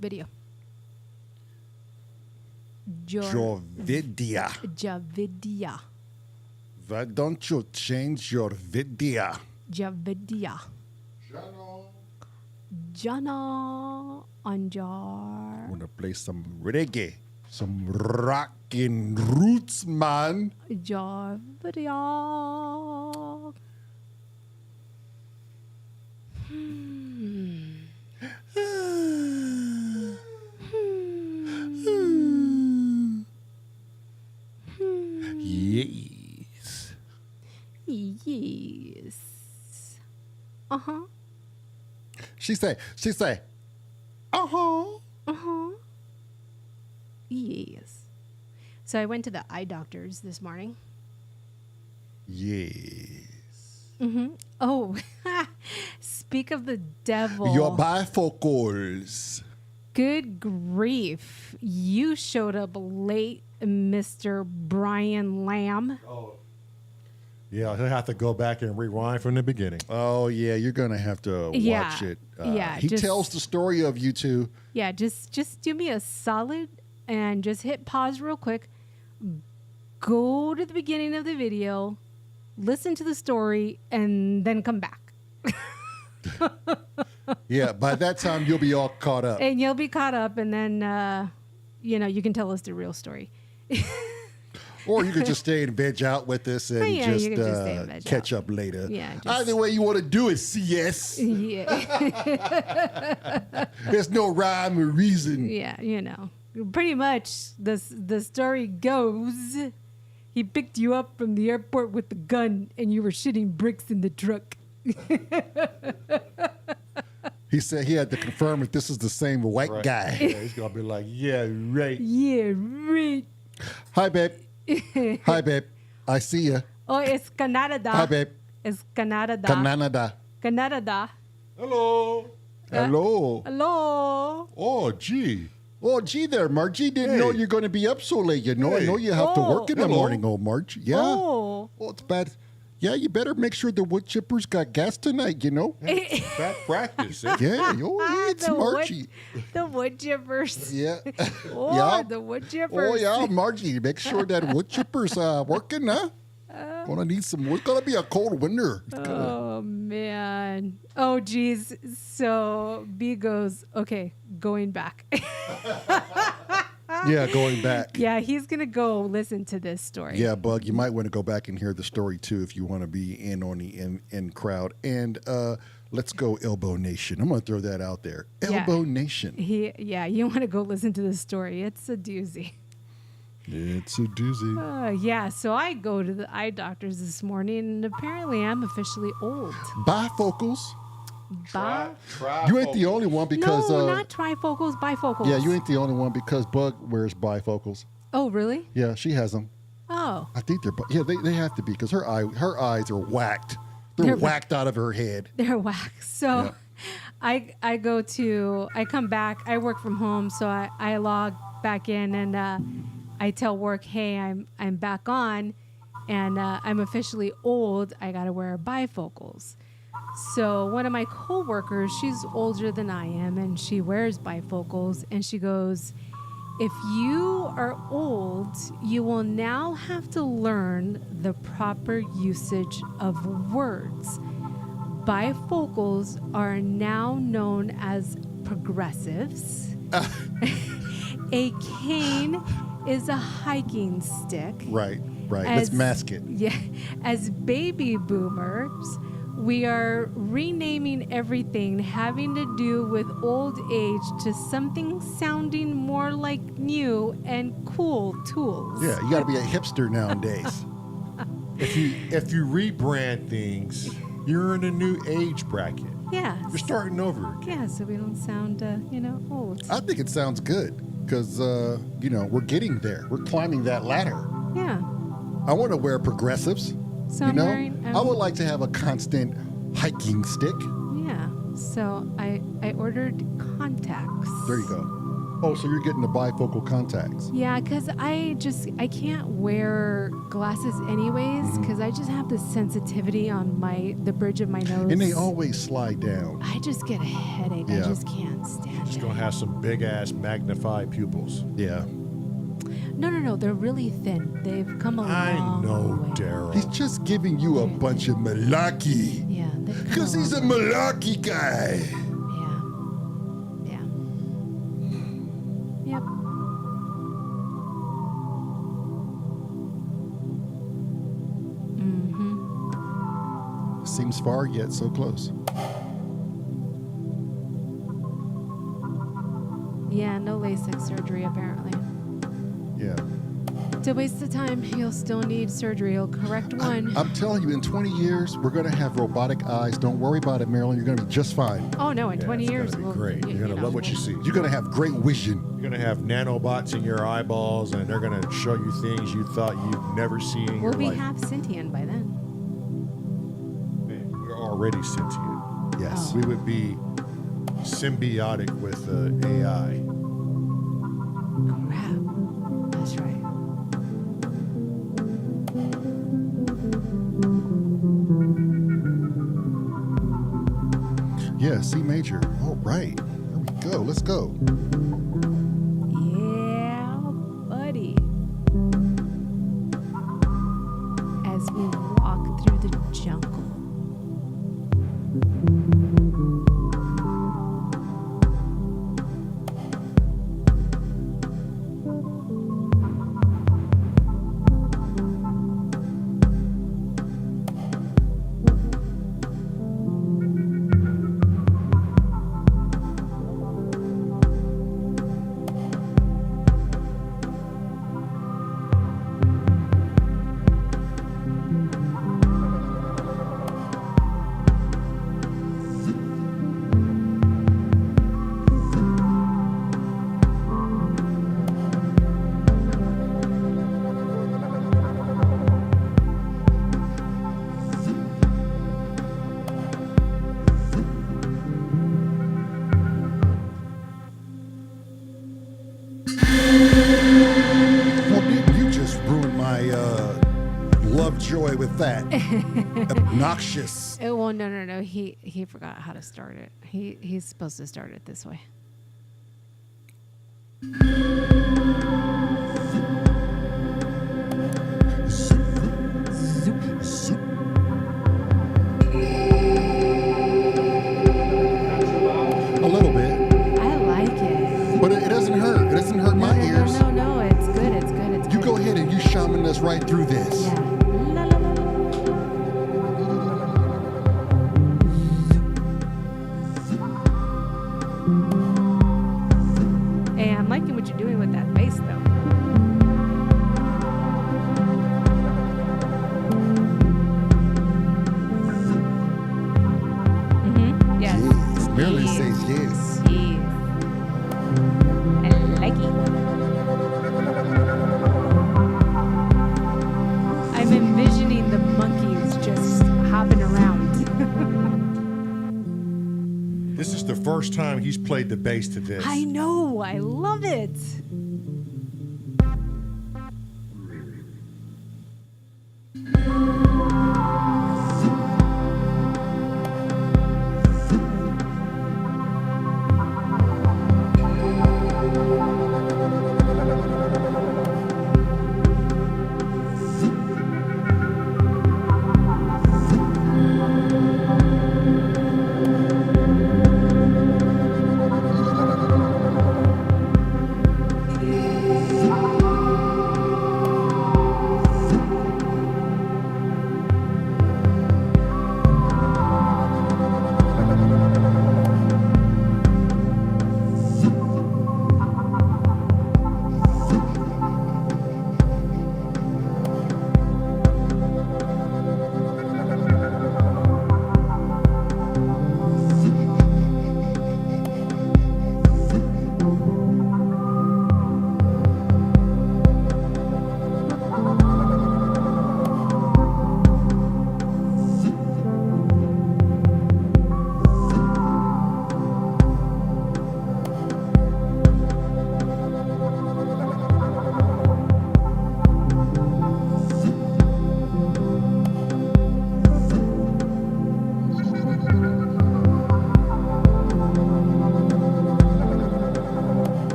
S3: Video.
S2: Jovidia.
S3: Javidia.
S2: Why don't you change your video?
S3: Javidia. Jana Anjar.
S2: Want to play some reggae, some rockin' roots, man.
S3: Javidia.
S2: Yes.
S3: Yes. Uh-huh.
S2: She say, uh-huh.
S3: Uh-huh. Yes. So I went to the eye doctors this morning.
S2: Yes.
S3: Mm-hmm. Oh, speak of the devil.
S2: Your bifocals.
S3: Good grief. You showed up late, Mr. Brian Lamb.
S1: Oh. Yeah, he'll have to go back and rewind from the beginning.
S2: Oh, yeah, you're going to have to
S3: Yeah.
S2: watch it.
S3: Yeah,
S2: He
S3: just-
S2: tells the story of you two.
S3: Yeah, just do me a solid and just hit pause real quick. Go to the beginning of the video, listen to the story, and then come back.
S2: Yeah, by that time, you'll be all caught up.
S3: And you'll be caught up, and then, you can tell us the real story.
S2: Or you could just stay and veg out with us and
S3: Yeah, you
S2: just,
S3: can just stay and veg
S2: catch
S3: out.
S2: up later.
S3: Yeah, just-
S2: Either way you want to do it, CS.
S3: Yeah,
S2: There's no rhyme or reason.
S3: yeah, pretty much the story goes. He picked you up from the airport with the gun, and you were shitting bricks in the truck.
S2: He said he had to confirm if this is the same white
S1: Right.
S2: guy.
S1: Yeah, he's gonna be like, yeah, right.
S3: Yeah, right.
S2: Hi, babe. Hi, babe. I see ya.
S3: Oh, it's Canada.
S2: Hi, babe.
S3: It's Canada.
S2: Canada.
S3: Canada.
S1: Hello.
S2: Hello.
S3: Hello.
S1: Oh, gee.
S2: Oh, gee there, Margie. Didn't know
S1: Hey.
S2: you're going to be up so late. I know
S1: Hey.
S2: you have to work in the
S1: Hello.
S2: morning, old Marge. Yeah.
S3: Oh.
S2: Oh, it's bad. Yeah, you better make sure the wood chippers got gas tonight,
S1: Back practice. Eh?
S2: Yeah, oh, it's
S3: The wood-
S2: Margie.
S3: The wood chippers.
S2: Yeah.
S3: Oh,
S2: yeah.
S3: the wood chippers.
S2: Oh, yeah, Margie. Make sure that wood chipper's working, huh? Gonna need some wood. It's gonna be a cold winter.
S3: Oh, man. Oh, geez. So B goes, okay, going back.
S2: Yeah, going back.
S3: Yeah, he's going to go listen to this story.
S2: Yeah, Bug, you might want to go back and hear the story too if you want to be in on the in crowd. And let's go Elbow Nation. I'm gonna throw that out there.
S3: Yeah.
S2: Elbow Nation.
S3: You want to go listen to the story. It's a doozy.
S2: It's a doozy.
S3: Yeah, so I go to the eye doctors this morning, and apparently I'm officially old.
S2: Bifocals.
S3: Bi-
S2: You ain't the only one because
S3: no, not trifocals, bifocals.
S2: yeah, you ain't the only one because Bug wears bifocals.
S3: Oh, really?
S2: Yeah, she has them.
S3: Oh.
S2: I think they're yeah, they have to be because her eyes are whacked. They're
S3: They're-
S2: whacked out of her head.
S3: They're whack. So
S2: Yeah.
S3: I come back, I work from home, so I log back in and I tell work, hey, I'm back on and I'm officially old. I gotta wear bifocals. So one of my coworkers, she's older than I am, and she wears bifocals, and she goes, if you are old, you will now have to learn the proper usage of words. Bifocals are now known as progressives. A cane is a hiking stick.
S2: Right. Let's mask it.
S3: Yeah. As baby boomers, we are renaming everything having to do with old age to something sounding more like new and cool tools.
S2: Yeah, you got to be a hipster nowadays.
S1: If you rebrand things, you're in a new age bracket.
S3: Yeah.
S1: You're starting over again.
S3: Yeah, so we don't sound, old.
S2: I think it sounds good because we're getting there. We're climbing that ladder.
S3: Yeah.
S2: I want to wear progressives.
S3: So I'm wearing.
S2: I would like to have a constant hiking stick.
S3: Yeah. So I ordered contacts.
S2: There you go. Oh, so you're getting the bifocal contacts.
S3: Yeah, because I can't wear glasses anyways because I just have this sensitivity on the bridge of my nose.
S2: And they always slide down.
S3: I just get a headache. I
S2: Yeah.
S3: just can't stand
S1: Just
S3: it.
S1: gonna have some big ass magnified pupils.
S2: Yeah.
S3: No. They're really thin. They've come a
S1: I
S3: long
S1: know,
S3: way.
S1: Daryl.
S2: He's just giving you a bunch of malarkey.
S3: Yeah. they've come
S2: Because he's a
S3: long way.
S2: malarkey guy.
S3: Yeah. Yep. Mm-hmm.
S2: Seems far yet so close.
S3: Yeah, no LASIK surgery apparently.
S2: Yeah.
S3: It's a waste of time. You'll still need surgery. You'll correct one.
S2: I'm telling you, in 20 years, we're going to have robotic eyes. Don't worry about it, Marilyn. You're going to be just fine.
S3: Oh no, in
S1: Yeah,
S3: 20
S1: it's
S3: years
S1: gonna be
S3: we'll,
S1: great. You're gonna love what you see.
S2: You're going to have great vision.
S1: You're gonna have nanobots in your eyeballs, and they're gonna show you things you thought you'd never see in
S3: We'll
S1: your
S3: be
S1: life.
S3: half sentient by then.
S1: We're already sentient.
S2: Yes.
S3: Oh.
S1: We would be symbiotic with AI.
S3: Crap. That's right.
S2: Yeah, C major. All right. There we go. Let's go.
S3: Yeah, buddy. As we walk through the jungle.
S2: Well, didn't you just ruin my love joy with that? Obnoxious.
S3: Well, no. He forgot how to start it. He's supposed to start it this way.
S2: A little bit.
S3: I like it.
S2: But it doesn't hurt. It doesn't hurt my ears.
S3: No. It's good. It's good. It's
S2: You
S3: good.
S2: go ahead and you shaman us right through this.
S3: Yeah. La, la, la, la, la. Hey, I'm liking what you're doing with that bass, though. Mm-hmm. Yes.
S2: Yes. Marilyn
S3: Yes.
S2: says yes.
S3: Yes. I like it. I'm envisioning the monkeys just hopping around.
S1: This is the first time he's played the bass to this.
S3: I know. I love it.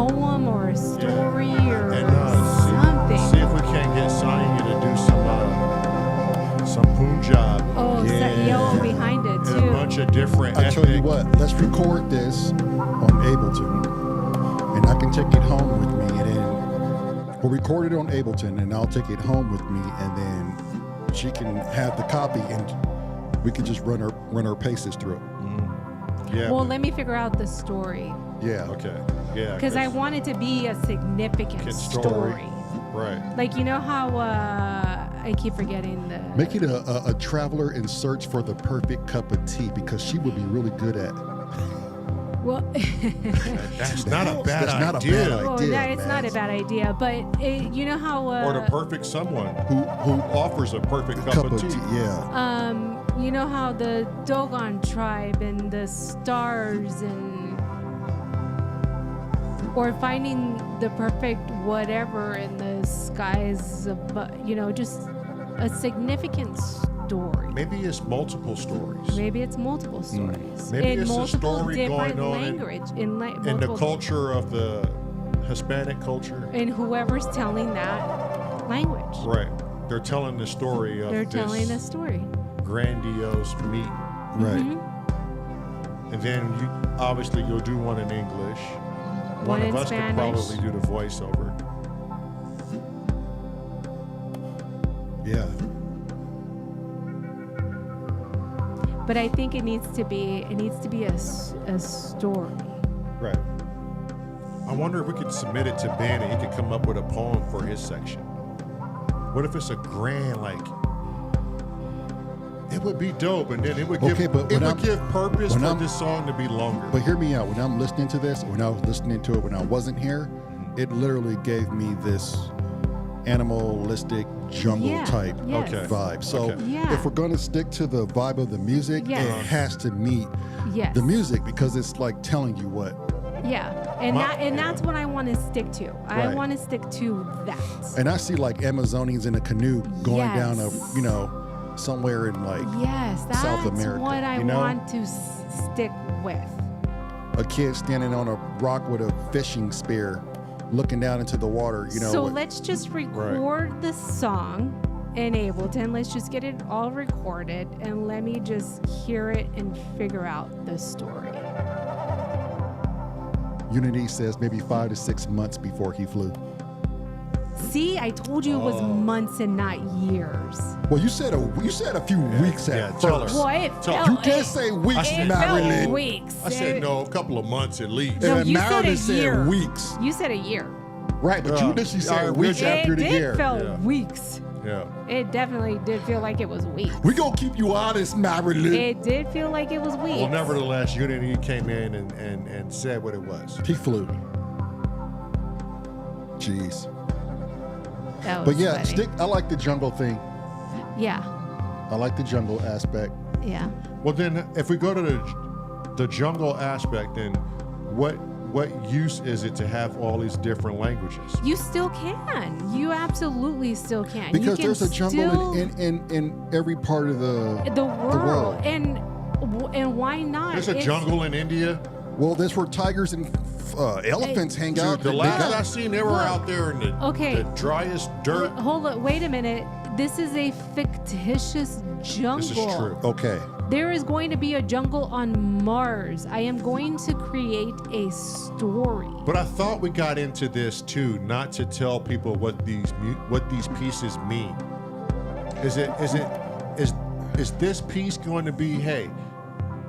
S3: poem or a story or
S1: And
S3: something.
S1: see if we can't get Sonya to do some Punjab.
S3: Oh, yellow behind it
S1: And
S3: too.
S1: a bunch of different
S2: I
S1: ethnic.
S2: tell you what, let's record this on Ableton, and I can take it home with me, and then we'll record it on Ableton, and I'll take it home with me, and then she can have the copy, and we can just run our paces through it.
S1: Yeah.
S3: Well, let me figure out the story
S2: Yeah.
S1: Okay. Yeah.
S3: because I want it to be a significant
S1: Good story.
S3: story.
S1: Right.
S3: Like, you know how I keep forgetting the.
S2: Make it a traveler in search for the perfect cup of tea, because she would be really good at.
S3: Well,
S1: That's not a bad
S2: That's not a
S1: idea.
S2: bad
S3: well,
S2: idea,
S3: it's not a
S2: man.
S3: bad idea, but you know how.
S1: Or the perfect someone who offers a perfect cup of tea.
S2: Yeah.
S3: You know how the Dogon tribe and the stars or finding the perfect whatever in the skies, just a significant story.
S1: Maybe it's multiple stories.
S3: Maybe it's multiple stories
S1: Maybe
S3: in
S1: it's a
S3: multiple
S1: story
S3: different
S1: going on
S3: language
S1: in the
S3: multiple-
S1: culture of the Hispanic culture.
S3: and whoever's telling that language.
S1: Right. They're telling the story of
S3: They're
S1: this
S3: telling a story.
S1: grandiose meet.
S2: Right.
S3: Mm-hmm.
S1: And then you'll do one in English.
S3: One
S1: of
S3: in
S1: us
S3: Spanish.
S1: could probably do the voiceover.
S2: Yeah.
S3: But I think it needs to be a story.
S1: Right. I wonder if we could submit it to Ben and he could come up with a poem for his section. What if it's a grand, like, it would be dope, and then it would give
S2: Okay, but when I'm-
S1: give purpose
S2: when
S1: for
S2: I'm-
S1: this song to be longer.
S2: But hear me out. When I'm listening to this, when I was listening to it when I wasn't here, it literally gave me this animalistic jungle
S3: Yeah,
S2: type
S3: yes.
S1: Okay.
S2: vibe. So
S1: Okay.
S3: Yeah.
S2: if we're going to stick to the vibe of the music,
S3: Yes.
S2: it has to meet
S3: Yes.
S2: the music, because it's like telling you what.
S3: Yeah. And
S1: My-
S3: that's what I want to stick to. I
S1: Right.
S3: want to stick to that.
S2: And I see like Amazonians in a canoe going
S3: Yes.
S2: down somewhere in like
S3: Yes, that's
S2: South America,
S3: what I
S2: you know?
S3: want to stick with.
S2: a kid standing on a rock with a fishing spear looking down into the water,
S3: So let's just record the song in Ableton. Let's just get it all recorded and let me just hear it and figure out the story.
S2: Unity says maybe 5 to 6 months before he flew.
S3: See, I told you it was months and not years.
S2: Well, you said a few weeks
S1: yeah,
S2: at
S1: tell
S2: first.
S1: her.
S3: Well, it
S1: So-
S3: felt,
S2: You can't say weeks,
S1: said
S3: it
S2: Marilyn.
S3: felt weeks.
S1: I said no, a couple of months at least.
S3: No,
S2: And
S3: you said
S2: Marilyn
S3: a
S2: said
S3: year.
S2: weeks.
S3: You said a year.
S2: Right, but you literally
S1: I
S2: said
S1: agree
S2: weeks
S1: with you.
S2: after
S3: It
S2: the
S3: did
S2: year.
S3: feel
S1: Yeah.
S3: weeks.
S1: Yeah.
S3: It definitely did feel like it was weeks.
S2: We gonna keep you honest, Marilyn.
S3: It did feel like it was weeks.
S1: Well, nevertheless, Unity came in and said what it was.
S2: He flew. Jeez.
S3: That was
S2: But yeah,
S3: funny.
S2: I like the jungle thing.
S3: Yeah,
S2: I like the jungle aspect.
S3: yeah.
S1: Well, then, if we go to the jungle aspect, then what use is it to have all these different languages?
S3: You still can. You absolutely still can.
S2: Because
S3: you can
S2: there's a jungle
S3: still,
S2: in every part of
S3: the world.
S2: world.
S3: And why not?
S1: There's a
S3: It's-
S1: jungle in India.
S2: Well, that's where tigers and elephants hang out.
S1: Dude, the
S2: They
S1: last
S2: got-
S1: I seen, they were
S3: Look,
S1: out there in the
S3: okay.
S1: driest dirt.
S3: Hold up. Wait a minute. This is a fictitious jungle.
S1: This is true.
S2: Okay.
S3: There is going to be a jungle on Mars. I am going to create a story.
S1: But I thought we got into this too, not to tell people what these pieces mean. Is this piece going to be, hey,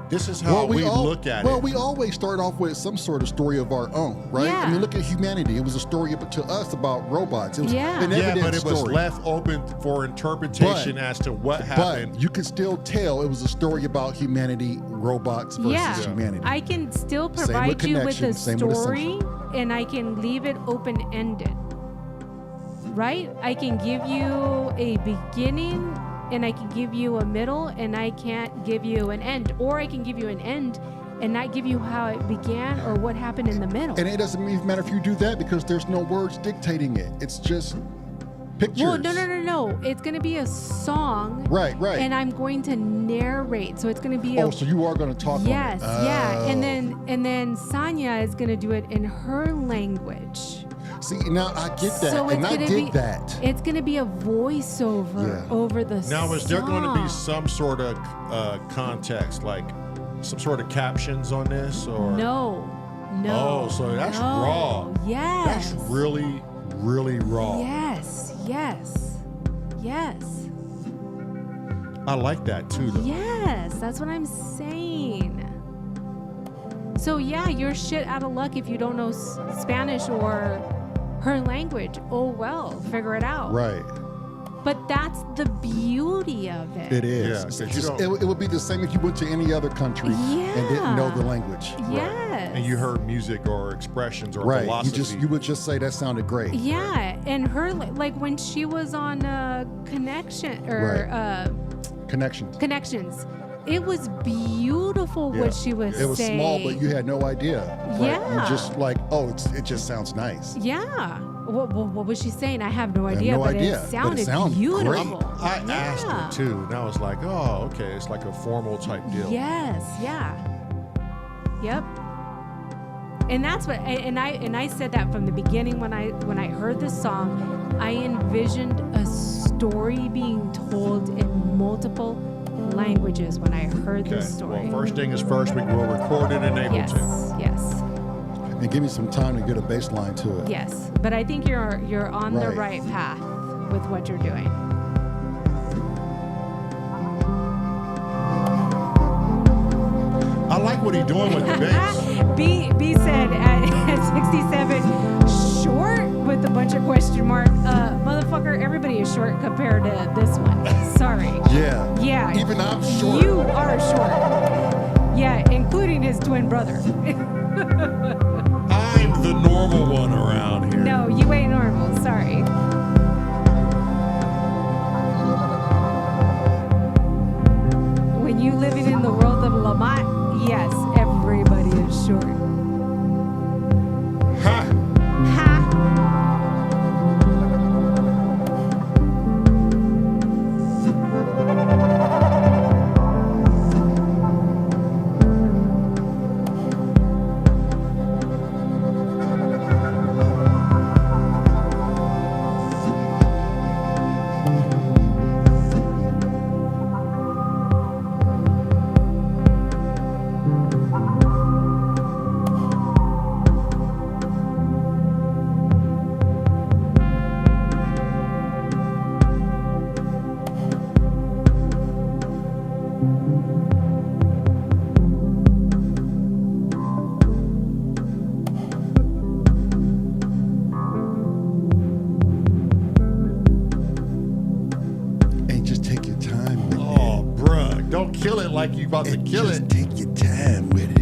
S1: this is how we look at
S2: Well,
S1: it?
S2: we always start off with some sort of story of our own, right?
S3: Yeah.
S2: I mean, look at humanity. It was a story to us about robots. It was
S3: Yeah.
S2: an
S1: Yeah,
S2: evident
S1: but it was
S2: story.
S1: left open for interpretation as to what happened.
S2: But you could still tell it was a story about humanity, robots versus
S3: Yeah,
S2: humanity.
S3: I can still
S2: with
S3: provide you with a
S2: connection, same with
S3: story, and I can leave it open-ended. Right? I can give you a beginning, and I can give you a middle, and I can't give you an end. Or I can give you an end and not give you how it began or what happened in the middle.
S2: And it doesn't even matter if you do that, because there's no words dictating it. It's just pictures.
S3: Well, no. It's going to be a song.
S2: Right.
S3: And I'm going to narrate. So it's going to be
S2: So you are going to talk
S3: Yes,
S2: on it.
S3: yeah.
S2: Oh.
S3: And then Sonia is going to do it in her language.
S2: See, now I get that,
S3: So
S2: and
S3: it's
S2: I
S3: gonna
S2: dig
S3: be,
S2: that.
S3: It's going to be a voiceover over the song.
S1: Now, is there going to be some sort of context, like some sort of captions on this, or
S3: No.
S1: Oh, so that's
S3: no.
S1: raw.
S3: Yes.
S1: That's really, really raw.
S3: Yes.
S1: I like that too, though.
S3: Yes, that's what I'm saying. So yeah, you're shit out of luck if you don't know Spanish or her language. Oh well, figure it out.
S2: Right.
S3: But that's the beauty of it.
S2: It is.
S1: Yeah, 'cause you don't-
S2: it would be the same if you went to any other country and didn't know the language.
S3: Yes.
S1: And you heard music or expressions or
S2: Right.
S1: philosophy.
S2: You would just say that sounded great.
S3: Yeah, and her like when she was on Connection or Connections, it was beautiful
S2: Yeah.
S3: what she was
S2: It was
S3: saying.
S2: small, but you had no idea. Right?
S3: Yeah.
S2: You just like, it just sounds nice.
S3: Yeah. What was she saying? I have no
S2: have
S3: idea,
S2: no
S3: but
S2: idea,
S3: it
S2: but it
S3: sounded
S2: sounded
S3: beautiful.
S2: great.
S1: I asked her too, and I was like, "Oh, okay, it's like a formal type deal."
S3: Yes, yeah. Yep. And that's what and I said that from the beginning when I heard this song, I envisioned a story being told in multiple languages when I heard
S1: Okay.
S3: this story.
S1: Well, first thing is first, we will record it in Ableton.
S3: Yes.
S2: And give me some time to get a bass line to it.
S3: Yes. But I think you're on the right path with what you're doing.
S1: I like what he's doing with the bass.
S3: B said at 67, short with a bunch of question mark. Motherfucker, everybody is short compared to this one. Sorry.
S2: Yeah.
S3: Yeah.
S2: Even I'm short.
S3: You are short. Yeah, including his twin brother.
S1: I'm the normal one around here.
S3: No, you ain't normal. Sorry. When you living in the world of Lamont, yes, everybody is short.
S1: Ha!
S3: Ha!
S2: And just take your time with it.
S1: Oh, bruh, don't kill it like you about to
S2: And
S1: kill
S2: just
S1: it.
S2: take your time with it.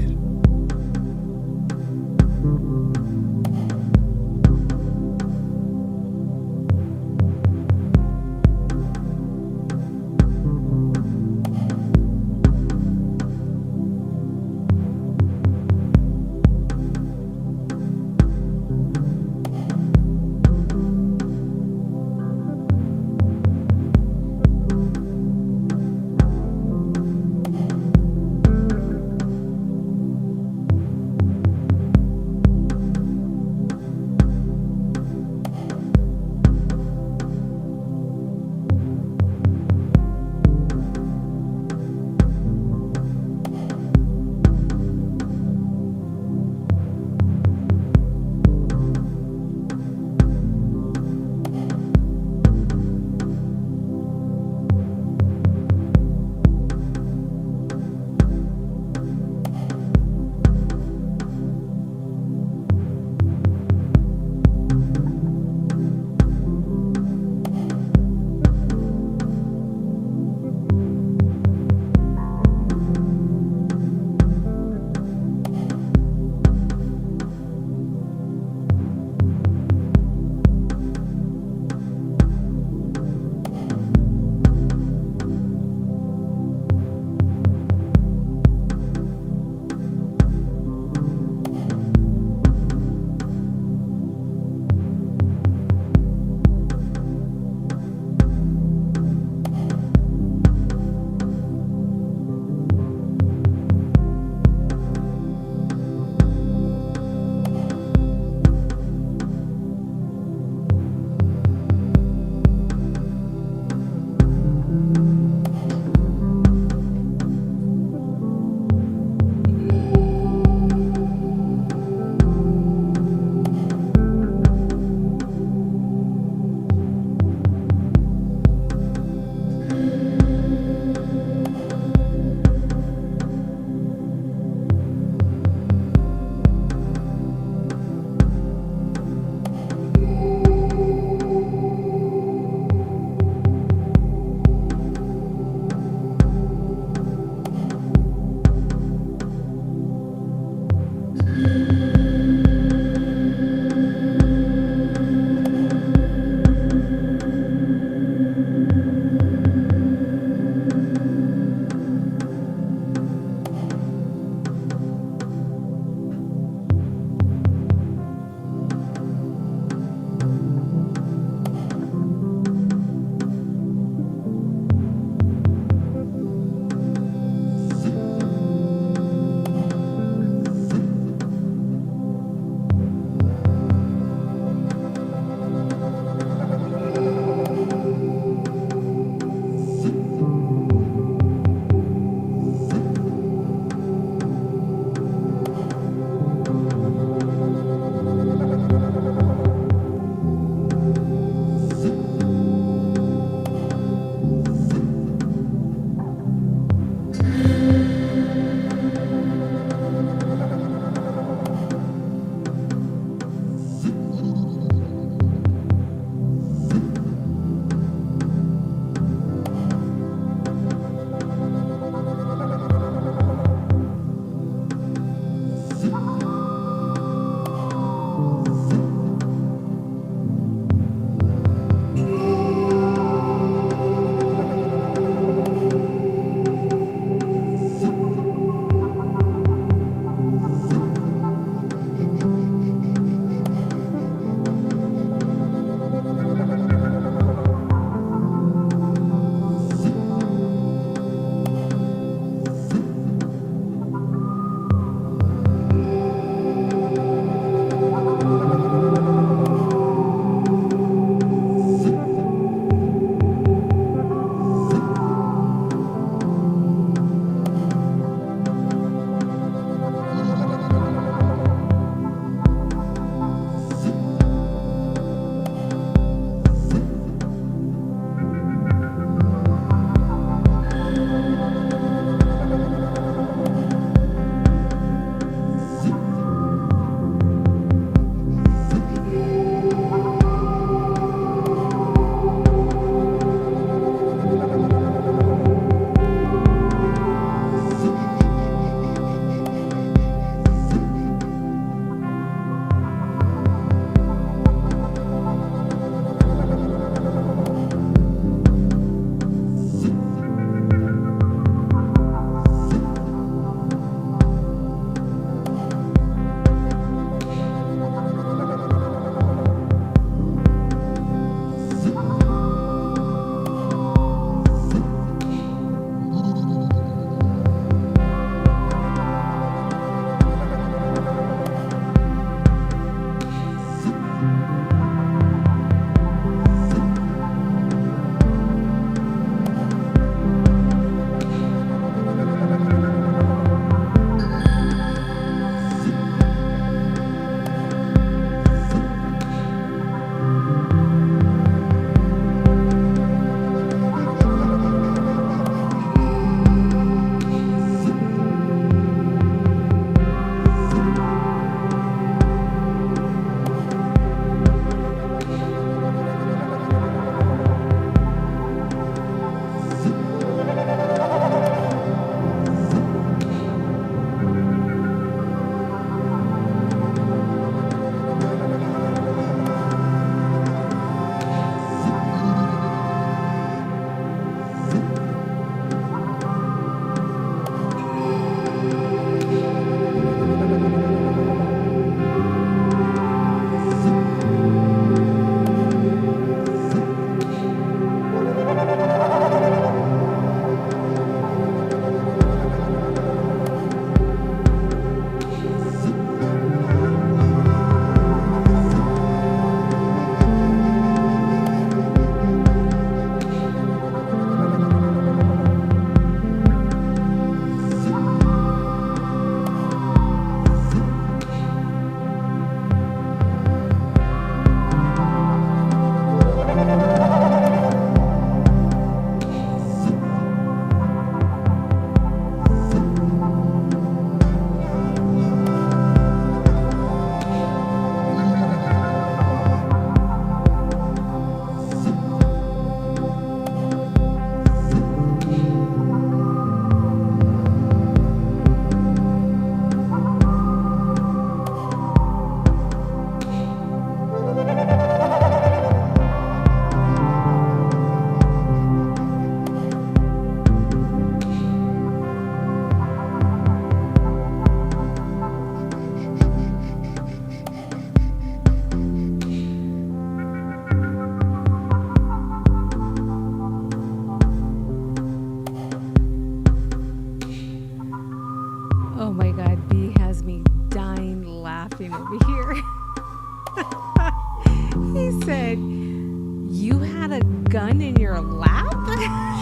S3: He said, "You had a gun in your lap?"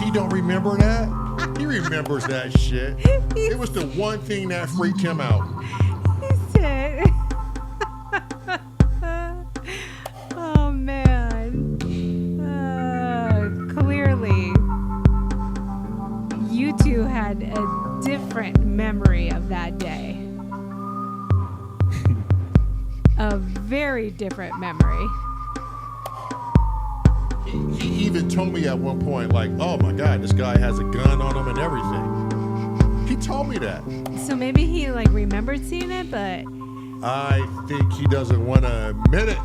S1: He don't remember that? He remembers that shit. It was the one thing that freaked him out.
S3: He said, "Oh man, clearly you two had a different memory of that day. A very different memory."
S1: He even told me at one point, like, oh my God, this guy has a gun on him and everything. He told me that.
S3: So maybe he like remembered seeing it, but
S1: I think he doesn't want to admit it.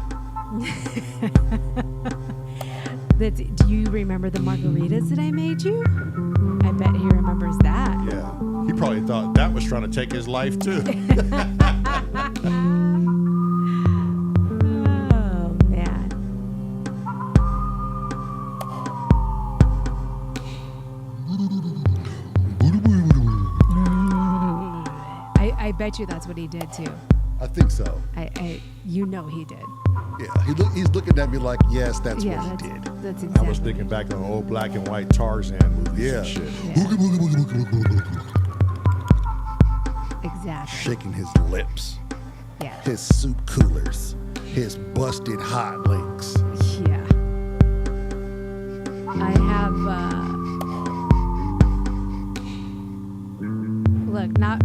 S3: do you remember the margaritas that I made you? I bet he remembers that.
S1: Yeah. He probably thought that was trying to take his life too.
S3: Oh man. I bet you that's what he did too.
S2: I think so.
S3: You know he did.
S2: Yeah, he's looking at me like, yes, that's
S3: Yeah,
S2: what he did.
S3: that's
S1: I
S3: exactly.
S1: was thinking back on old black and white Tarzan movies
S2: Yeah.
S1: and shit.
S3: Exactly.
S2: Shaking his lips,
S3: Yeah.
S2: his soup coolers, his busted hot links.
S3: Yeah. I have look, not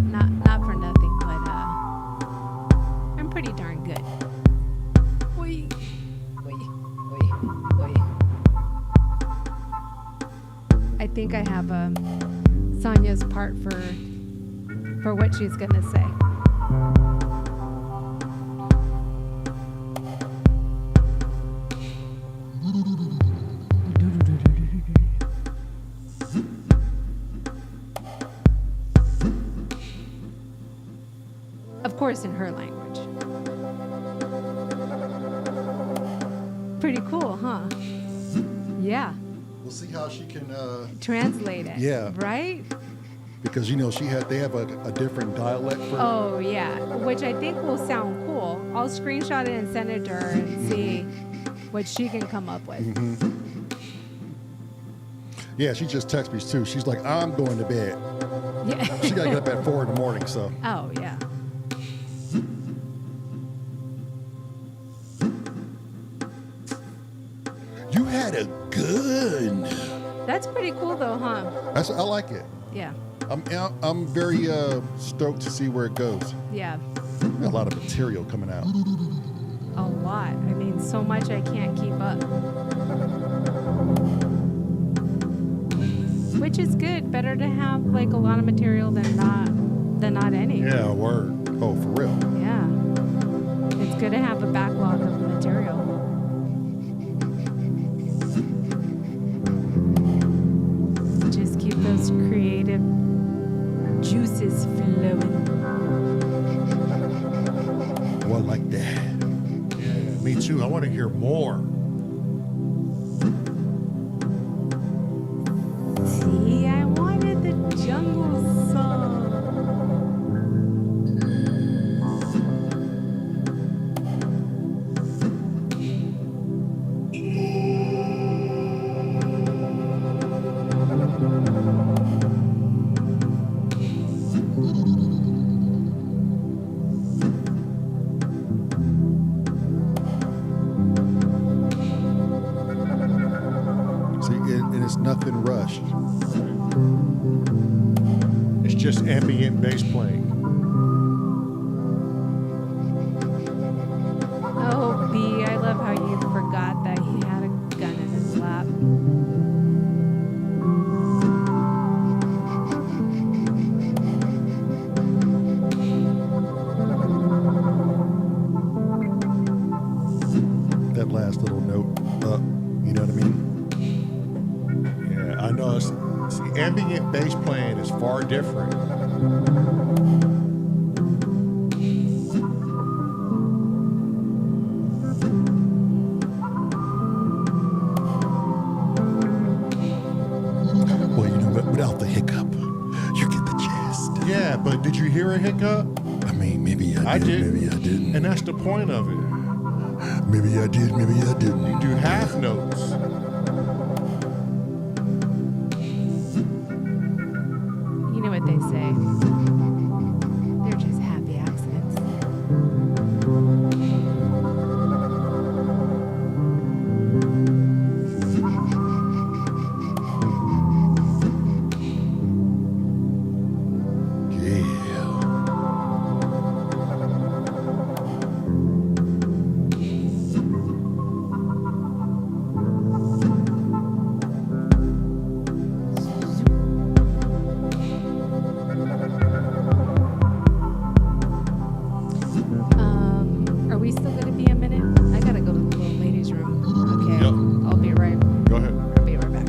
S3: for nothing, but I'm pretty darn good. Oi, oi, oi, oi. I think I have Sonia's part for what she's gonna say. Of course, in her language. Pretty cool, huh? Yeah.
S2: We'll see how she can,
S3: Translate it.
S2: Yeah.
S3: Right?
S2: because they have a different dialect for.
S3: Oh, yeah. Which I think will sound cool. I'll screenshot it and send it to her and see what she can come up with.
S2: Yeah, she just texted me too. She's like, I'm going to bed.
S3: Yeah.
S2: She got to get up at 4 a.m, so.
S3: Oh, yeah.
S2: You had a gun.
S3: That's pretty cool, though, huh?
S2: I like it.
S3: Yeah.
S2: I'm very stoked to see where it goes.
S3: Yeah.
S2: A lot of material coming out.
S3: A lot. I mean, so much I can't keep up. Which is good. Better to have like a lot of material than not any.
S1: Yeah, word.
S2: Oh, for real?
S3: Yeah. It's good to have a backlog of material. Just keep those creative juices flowing.
S2: Well, like that.
S1: Yeah, me too. I want to hear more.
S3: See, I wanted the jungle song.
S2: See, and it's nothing rushed.
S1: It's just ambient bass playing.
S3: Oh, B, I love how you forgot that he had a gun in his lap.
S2: That last little note up, you know what I mean?
S1: Yeah, I know. See, ambient bass playing is far different.
S2: Well, you know what? Without the hiccup, you get the gist.
S1: Yeah, but did you hear a hiccup?
S2: I mean, maybe I
S1: I
S2: did.
S1: did.
S2: Maybe I didn't.
S1: And that's the point of it.
S2: Maybe I did, maybe I didn't.
S1: You do half notes.
S3: You know what they say. They're just happy accidents.
S2: Yeah.
S3: Are we still gonna be a minute? I gotta go to the little ladies' room. Okay.
S1: Yep.
S3: I'll be right.
S1: Go ahead.
S3: I'll be right back.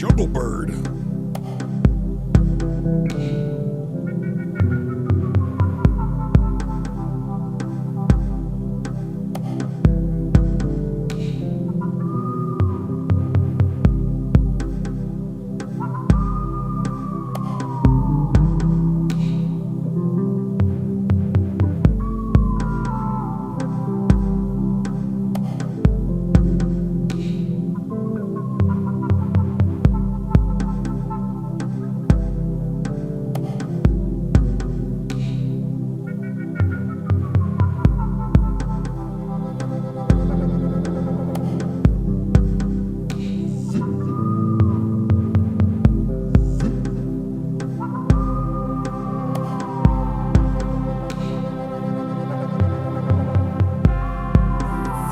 S2: Jungle Bird.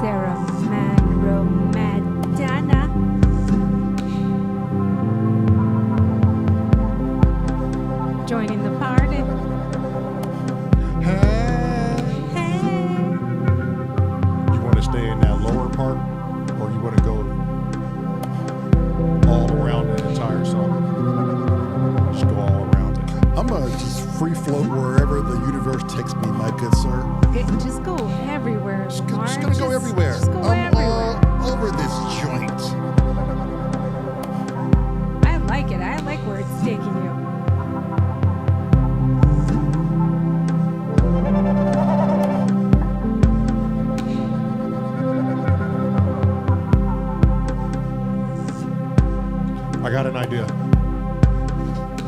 S3: Sarah Monroe Madonna. Joining the party. Hey.
S1: You want to stay in that lower part, or you want to go all around the entire song? Just go all around it.
S2: I'm going to just free float wherever the universe takes me, my good sir.
S3: Just go everywhere.
S2: Just
S3: Lamar.
S2: going to go everywhere.
S3: Just go
S2: I'm
S3: everywhere.
S2: all over this joint.
S3: I like it. I like where it's taking you.
S1: I got an idea.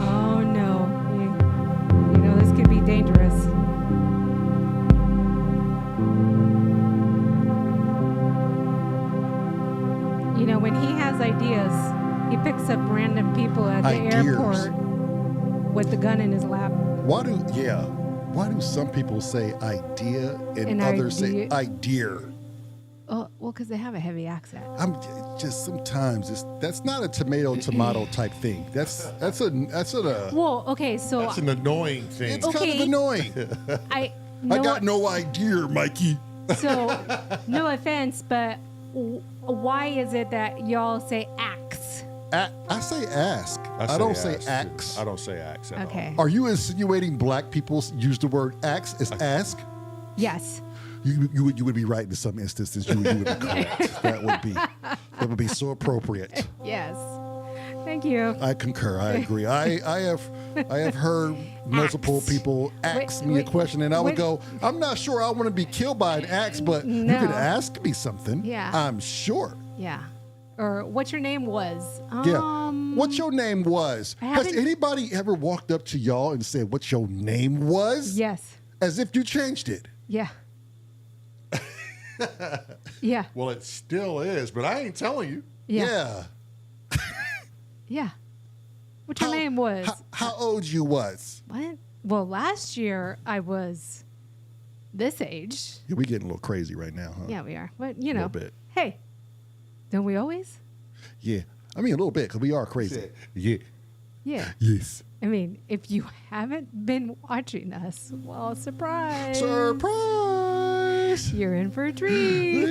S3: Oh no. You know this could be dangerous. You know, when he has ideas, he picks up random people at the
S2: Ideas.
S3: airport with the gun in his lap.
S2: Why do some people say idea and
S3: An
S2: others
S3: idea.
S2: say idea?
S3: Oh, well, because they have a heavy accent.
S2: I'm just sometimes that's not a tomato type thing. That's a
S3: Well, okay, so
S1: That's an annoying thing.
S2: it's kind of
S3: Okay.
S2: annoying.
S3: I
S2: I got no idea, Mikey.
S3: So, no offense, but why is it that y'all say axe?
S2: I say ask. I don't say axe.
S1: I don't say axe at
S3: Okay.
S2: Are you insinuating black people use the word axe as ask?
S3: Yes.
S2: You would be right in some instances. You would be correct. That would be so appropriate.
S3: Yes. Thank you.
S2: I concur. I agree. I have heard multiple
S3: Axe.
S2: people ask
S3: Wait,
S2: me a
S3: wait,
S2: question, and I would
S3: wait.
S2: go, "I'm not sure I want to be killed by an axe, but you
S3: No.
S2: could ask me something.
S3: Yeah.
S2: I'm sure.
S3: Yeah. Or what your name was.
S2: Yeah. What your name was?
S3: I
S2: Has
S3: haven't-
S2: anybody ever walked up to y'all and said what your name was?
S3: Yes.
S2: As if you changed it.
S3: Yeah. Yeah.
S1: Well, it still is, but I ain't telling you.
S3: Yeah. Yeah. What your name was.
S2: How old you was?
S3: What? Well, last year I was this age.
S2: Yeah, we getting a little crazy right now, huh?
S3: Yeah, we are. But, you know.
S2: little bit.
S3: Hey, don't we always?
S2: Yeah. I mean, a little bit, because we are crazy.
S1: Yeah.
S3: Yeah.
S2: Yes.
S3: I mean, if you haven't been watching us, well, surprise.
S2: Surprise!
S3: You're in for a treat.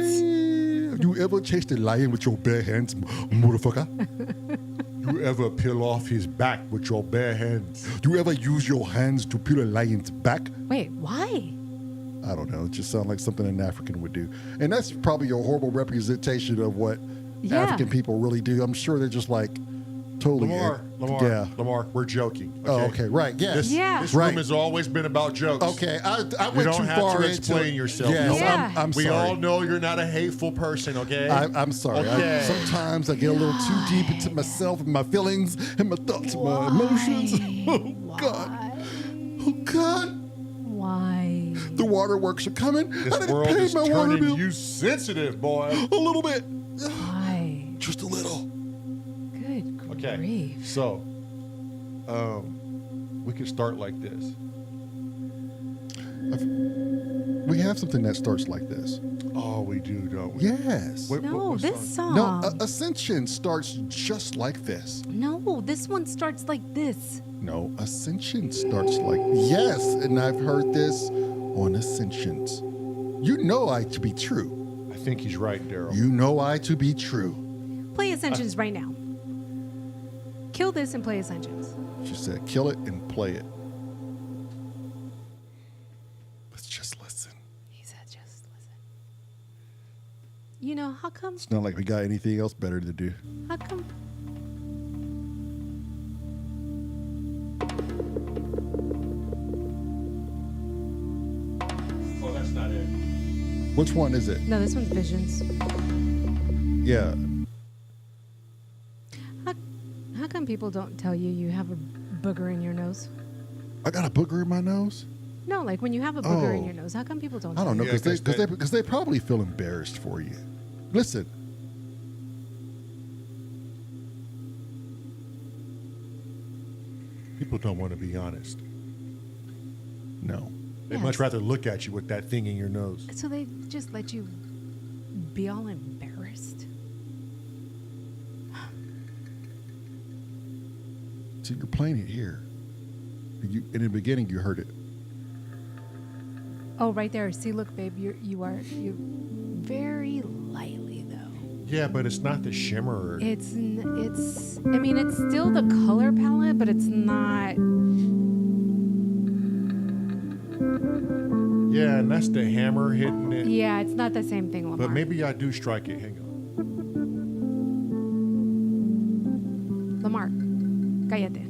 S2: You ever chased a lion with your bare hands, motherfucker?
S1: You ever peel off his back with your bare hands?
S2: You ever use your hands to peel a lion's back?
S3: Wait, why?
S2: I don't know. It just sounds like something an African would do. And that's probably a horrible representation of what
S3: Yeah.
S2: African people really do. I'm sure they're just like totally.
S1: Lamar, we're joking.
S2: Oh, okay. Right. Yes.
S1: This,
S3: Yeah.
S1: this
S2: Right.
S1: room has always been about jokes.
S2: Okay. I
S1: You
S2: went
S1: don't
S2: too
S1: have
S2: far
S1: to
S2: into
S1: explain
S2: it.
S1: yourself.
S2: Yes,
S3: Yeah.
S2: I'm
S1: We
S2: sorry.
S1: all know you're not a hateful person, okay?
S2: I'm sorry.
S1: Okay.
S2: Sometimes I get a little too deep into myself and my feelings and my thoughts and my emotions. Oh, God. Oh, God.
S3: Why?
S2: The waterworks are coming. I
S1: This
S2: didn't
S1: world
S2: pay
S1: is
S2: my water
S1: turning
S2: bill.
S1: you sensitive, boy.
S2: A little bit.
S3: Why?
S2: Just a little.
S3: Good
S1: Okay.
S3: grief.
S1: So, we could start like this.
S2: We have something that starts like this.
S1: Oh, we do, don't we?
S2: Yes.
S1: What-
S3: No,
S1: what
S3: this
S1: song?
S2: No,
S3: song.
S2: Ascension starts just like this.
S3: No, this one starts like this.
S2: No, Ascension starts like yes, and I've heard this on Ascensions. You know I to be true.
S1: I think he's right, Daryl.
S2: You know I to be true.
S3: Play Ascensions right now. Kill this and play a sentence.
S2: She said, kill it and play it. Let's just listen.
S3: He said, just listen. You know, how come?
S2: It's not like we got anything else better to do.
S3: How come?
S1: Oh, that's not it.
S2: Which one is it?
S3: No, this one's Visions.
S2: Yeah.
S3: How come people don't tell you you have a booger in your nose?
S2: I got a booger in my nose?
S3: No, like when you have a booger in
S2: Oh.
S3: your nose, how come people don't?
S2: I don't know,
S1: Yeah,
S2: because they probably feel embarrassed for you. Listen.
S1: People don't want to be honest.
S2: No.
S1: They'd
S3: Yes.
S1: much rather look at you with that thing in your nose.
S3: So they just let you be all embarrassed.
S2: See, you're playing it here. In the beginning, you heard it.
S3: Oh, right there. See, look, babe, you're very lightly though.
S1: Yeah, but it's not the shimmer.
S3: It's. I mean, it's still the color palette, but it's not.
S1: Yeah, and that's the hammer hitting it.
S3: Yeah, it's not the same thing, Lamar.
S1: But maybe I do strike it. Hang on.
S3: Lamar, cállate.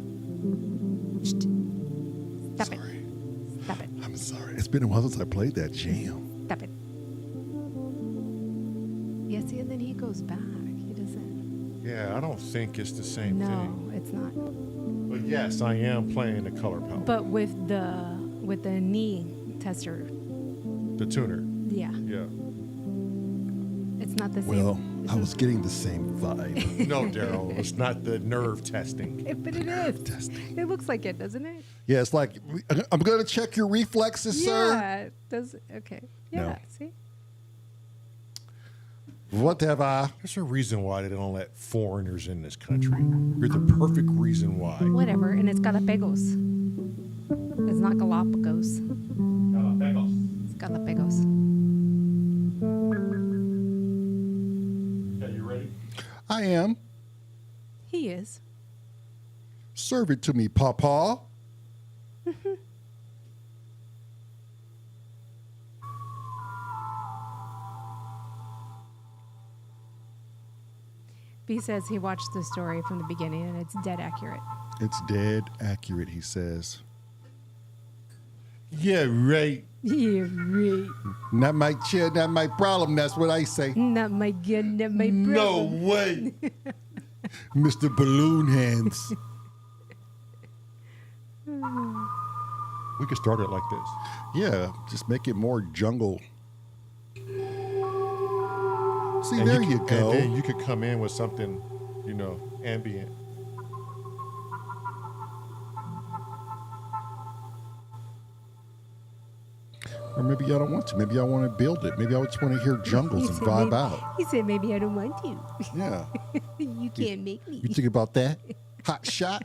S3: Shh. Stop
S2: Sorry.
S3: it. Stop it.
S2: I'm sorry. It's been a while since I played that jam.
S3: Stop it. Yeah, see, and then he goes back. He doesn't.
S1: Yeah, I don't think it's the same
S3: No,
S1: thing.
S3: it's not.
S1: But yes, I am playing the color palette.
S3: But with the knee tester,
S1: The tuner.
S3: yeah,
S1: Yeah.
S3: it's not the same.
S2: Well, I was getting the same vibe.
S1: No, Daryl, it's not the nerve testing.
S3: But it is. It looks like it, doesn't it?
S2: Yeah, it's like, I'm going to check your reflexes, sir.
S3: Yeah. It does. Okay. Yeah.
S2: No.
S3: See.
S2: Whatever.
S1: There's a reason why they don't let foreigners in this country. You're the perfect reason why.
S3: Whatever. And it's Galapagos. It's not Galapagos. It's Galapagos.
S1: Yeah, you ready?
S2: I am.
S3: He is.
S2: Serve it to me, Papa.
S3: B says he watched the story from the beginning and it's dead accurate.
S2: It's dead accurate, he says.
S1: Yeah, right.
S3: Yeah, right.
S2: Not my chair, not my problem. That's what I say.
S3: Not my gun, not my
S1: No
S3: problem.
S1: way.
S2: Mr. Balloon Hands.
S1: We could start it like this.
S2: Yeah, just make it more jungle. See,
S1: And
S2: there
S1: could-
S2: you go.
S1: And then you could come in with something, ambient.
S2: Or maybe I don't want to. Maybe I want to build it. Maybe I just want to hear jungles and
S3: said
S2: vibe
S3: maybe,
S2: out.
S3: He said maybe I don't want to.
S2: Yeah.
S3: You can't make me.
S2: You think about that? Hot shot?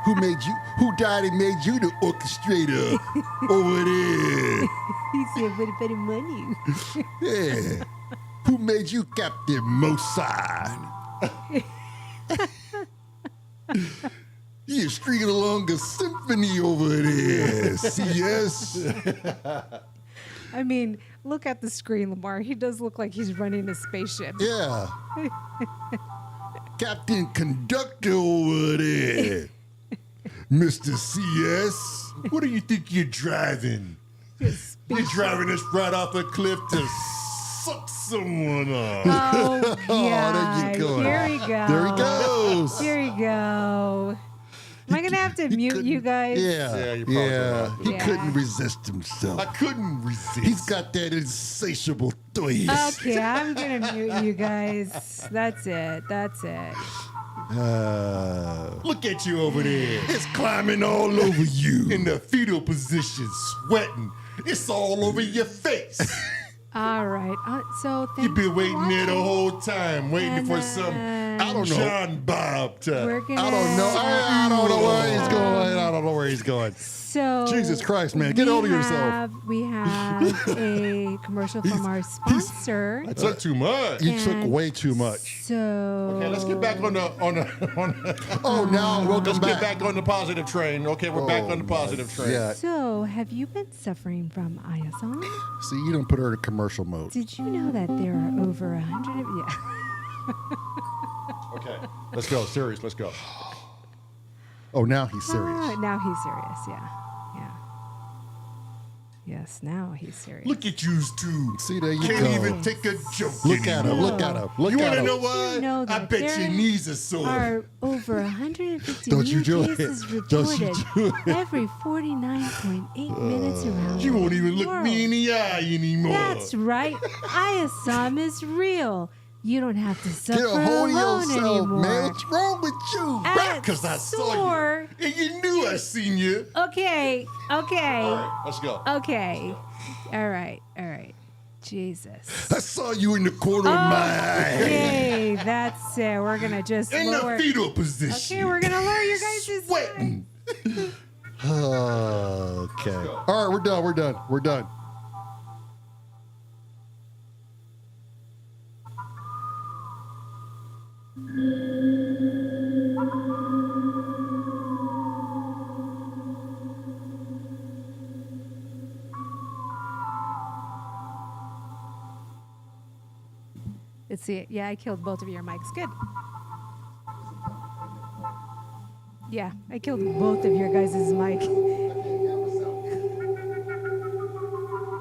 S2: Who made you? Who died and made you the orchestrator over there?
S3: He said but I money.
S2: Yeah. Who made you Captain Mossad? You're stringing along a symphony over there. CS.
S3: I mean, look at the screen, Lamar. He does look like he's running a spaceship.
S2: Yeah. Captain Conductor over there. Mr. CS.
S1: What do you think you're driving? You're driving us right off a cliff to suck someone off.
S3: Oh, yeah.
S2: there you go.
S3: Here we go.
S2: There he goes.
S3: Here we go. Am I going to have to mute you guys?
S2: Yeah.
S1: Yeah, you probably
S2: Yeah.
S1: will.
S2: He
S3: Yeah.
S2: couldn't resist himself.
S1: I couldn't resist.
S2: He's got that insatiable thirst.
S3: Okay, I'm going to mute you guys. That's it. That's it.
S1: Look at you over there.
S2: It's climbing all over you.
S1: In the fetal position, sweating. It's all over your face.
S3: All right. So thanks
S1: You've been
S3: for
S1: waiting there the
S3: watching.
S1: whole time, waiting
S3: And,
S1: for some
S2: I don't know.
S1: John Bob.
S3: We're gonna.
S2: I don't know. I don't know where he's going. I don't know where he's going.
S3: So
S2: Jesus Christ, man. Get over yourself.
S3: We have a commercial from our sponsor.
S1: I took too much.
S2: You took
S3: And
S2: way too much.
S3: So
S1: Okay, let's get back on the
S2: Oh, now welcome
S1: let's
S2: back.
S1: get back on the positive train. Okay, we're back on the positive train.
S2: Yeah.
S3: So, have you been suffering from ISO?
S2: See, you don't put her in commercial mode.
S3: Did you know that there are over 100 of yeah.
S1: Okay, let's go. Serious, let's go.
S2: Oh, now he's serious.
S3: Now he's serious. Yeah. Yeah. Yes, now he's serious.
S1: Look at you two.
S2: See, there you
S1: Can't
S2: go.
S1: even take a joke.
S2: Look at him.
S1: anymore.
S2: Look at him. Look
S1: You
S2: at
S1: want to
S2: him.
S1: know
S3: Did
S1: why?
S3: you know
S1: I
S3: that
S1: bet
S3: there
S1: your knees are sore.
S3: are over 150
S2: Don't you
S3: new
S2: do it.
S3: cases
S2: Don't you
S3: reported
S2: do it.
S3: every 49.8 minutes around
S1: You won't
S3: the
S1: even look
S3: world.
S1: me in the eye anymore.
S3: That's right. ISOM is real. You don't have to suffer
S2: Get a hold of
S3: alone
S2: yourself,
S3: anymore.
S2: man. What's wrong with you?
S3: At
S1: Because I saw
S3: S.O.R.
S1: you. And you knew I seen you.
S3: Okay.
S1: All right, let's go.
S3: Okay. All right. Jesus.
S1: I saw you in the corner of my eye.
S3: Okay, that's it. We're gonna just
S1: In
S3: lower.
S1: the fetal position.
S3: Okay, we're gonna lower you guys'
S1: Sweating.
S2: Okay. All right, we're done. We're done.
S3: Let's see. Yeah, I killed both of your mics. Good. Yeah, I killed both of your guys' mic.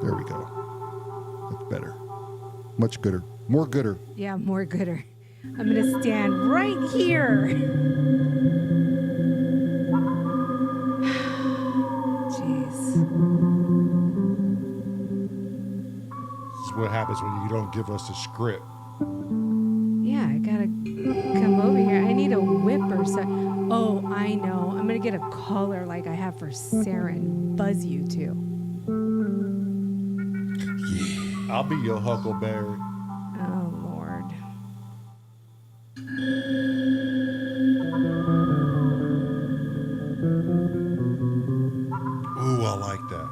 S2: There we go. That's better. Much gooder. More gooder.
S3: Yeah, more gooder. I'm gonna stand right here. Jeez.
S1: This is what happens when you don't give us a script.
S3: Yeah, I gotta come over here. I need a whip or something. Oh, I know. I'm gonna get a collar like I have for Sarah and buzz you two.
S1: I'll be your Huckleberry.
S3: Oh, Lord.
S1: Ooh, I like that.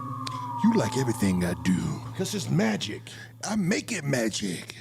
S2: You like everything I do.
S1: Because it's magic.
S2: I make it magic.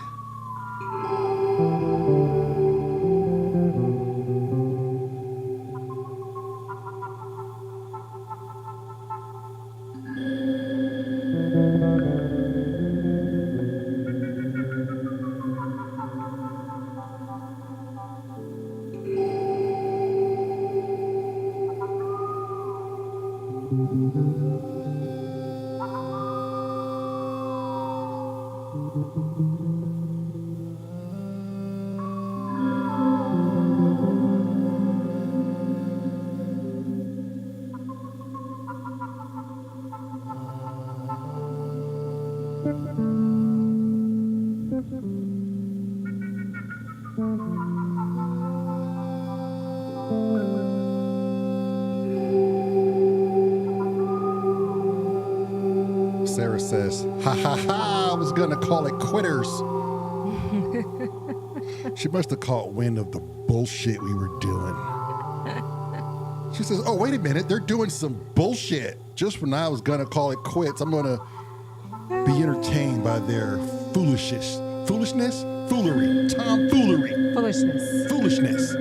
S2: Sarah says, ha ha ha, I was going to call it quitters. She must have caught wind of the bullshit we were doing. She says, oh, wait a minute, they're doing some bullshit. Just when I was going to call it quits, I'm going to be entertained by their foolishness, foolery, tomfoolery,
S3: Foolishness.
S2: foolishness.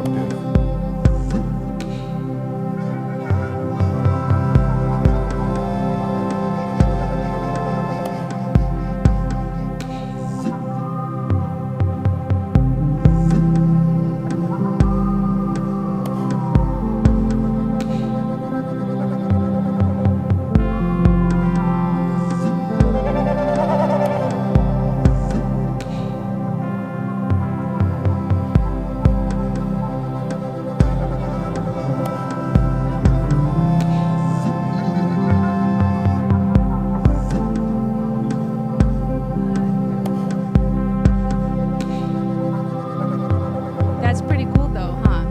S2: disruptive.
S3: That's pretty cool, though, huh?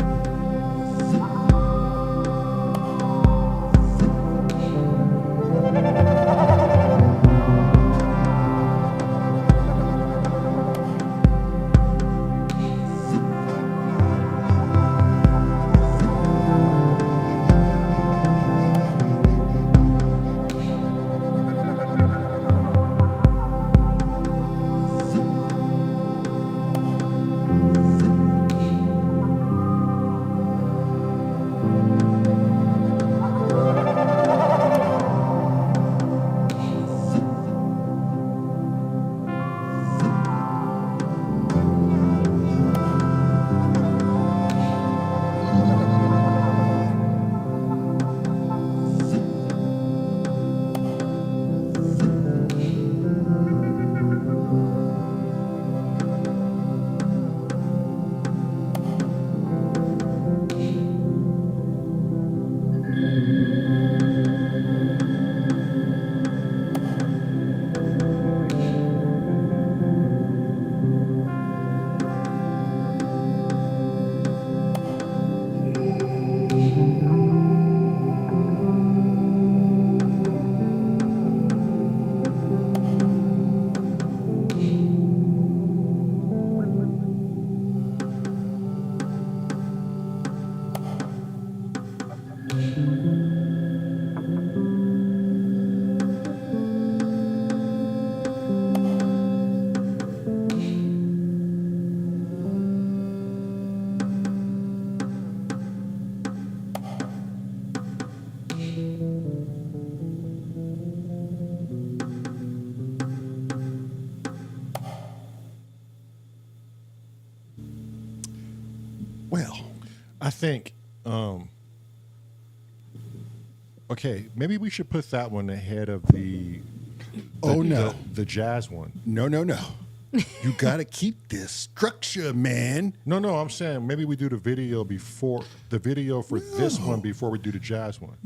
S2: Well,
S1: I think, okay, maybe we should put that one ahead of the
S2: oh no.
S1: the jazz one.
S2: No. You got to keep this structure, man.
S1: No, I'm saying maybe we do the video for this one before we do the jazz one.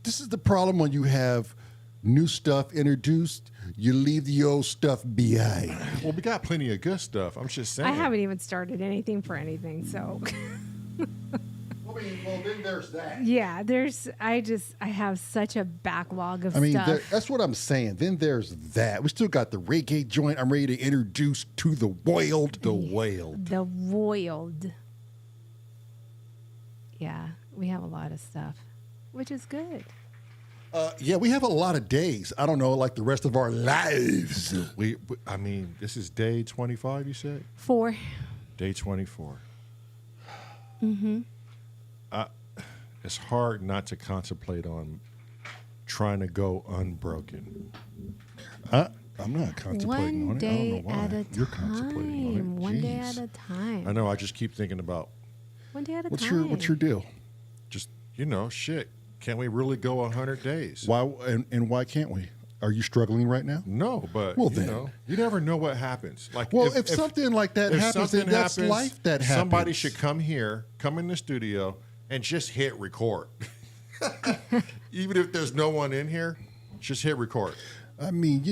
S2: This is the problem when you have new stuff introduced, you leave the old stuff behind.
S1: Well, we got plenty of good stuff. I'm just saying.
S3: I haven't even started anything for anything, so
S2: Well, then there's that.
S3: yeah, I have such a backlog of
S2: I mean,
S3: stuff.
S2: that's what I'm saying. Then there's that. We still got the reggae joint. I'm ready to introduce to the world.
S1: The whale.
S3: The Voiled. Yeah, we have a lot of stuff, which is good.
S2: Yeah, we have a lot of days. I don't know, like the rest of our lives.
S1: I mean, this is day 25, you said?
S3: 4.
S1: Day 24. Mm-hmm. It's hard not to contemplate on trying to go unbroken.
S2: I'm not contemplating
S3: One
S2: on it. I don't
S3: day
S2: know why.
S3: at a
S2: You're contemplating on it.
S3: time. One day
S2: Jeez.
S3: at a time.
S1: I know, I just keep thinking about
S3: One day at a
S2: What's
S3: time.
S2: your deal?
S1: just, shit. Can we really go 100 days?
S2: Why and why can't we? Are you struggling right now?
S1: No, but
S2: Well,
S1: you
S2: then.
S1: know, you never know what happens. Like,
S2: Well, if something like that
S1: if
S2: happens,
S1: something
S2: then that's
S1: happens,
S2: life that happens.
S1: Somebody should come in the studio and just hit record. Even if there's no one in here, just hit record.
S2: I mean,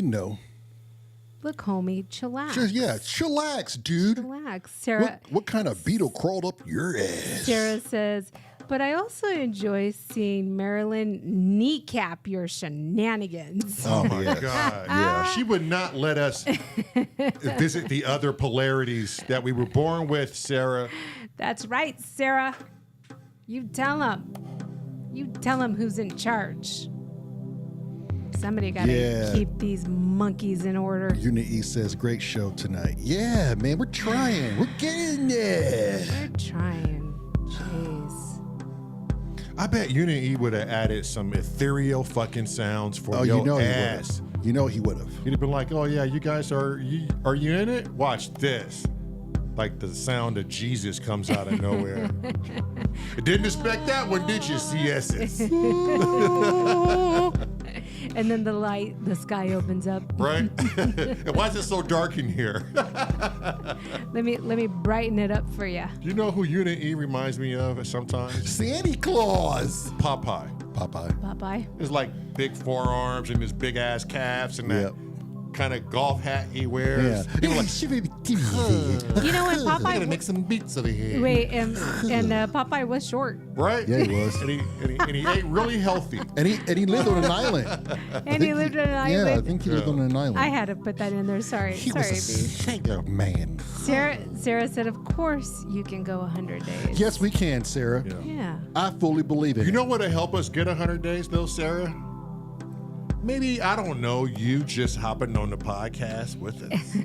S3: Look, homie, chillax.
S2: chillax, dude.
S3: Chillax. Sarah,
S2: What kind of beetle crawled up your ass?
S3: Sarah says, but I also enjoy seeing Marilyn kneecap your shenanigans.
S1: Oh my
S2: yes.
S1: God.
S2: Yeah.
S1: She would not let us visit the other polarities that we were born with, Sarah.
S3: That's right, Sarah. You tell him. You tell him who's in charge. Somebody got to keep these monkeys in order.
S2: Unit E says, great show tonight. Yeah, man, we're trying. We're getting there.
S3: We're trying. Jeez.
S1: I bet Unit E would have added some ethereal fucking sounds for your ass.
S2: You know he would have.
S1: He'd have been like, "Oh yeah, you guys are you in it? Watch this." Like the sound of Jesus comes out of nowhere. Didn't expect that one, did you, CSS?
S3: And then the sky opens up.
S1: Right? And why is it so dark in here?
S3: Let me brighten it up for you.
S1: You know who Unit E reminds me of sometimes?
S2: Santa Claus.
S1: Popeye.
S3: Popeye.
S1: It's like big forearms and his big ass calves and that kind of golf hat he wears.
S2: Yeah.
S1: He was
S3: You know when
S1: I gotta
S3: Popeye?
S1: make some beats over here.
S3: Wait, and Popeye was short,
S1: Right?
S2: Yeah, he was.
S1: And he ate really healthy.
S2: And he lived on an island.
S3: and he lived on an island.
S2: Yeah, I think he lived on an island.
S3: I had to put that in there. Sorry,
S2: He
S3: sorry,
S2: was a
S3: B.
S2: sailor man.
S3: Sarah said, "Of course you can go 100 days."
S2: Yes, we can, Sarah.
S3: Yeah.
S2: I fully believe it.
S1: You know what'll help us get 100 days though, Sarah? Maybe, I don't know, you just hopping on the podcast with us.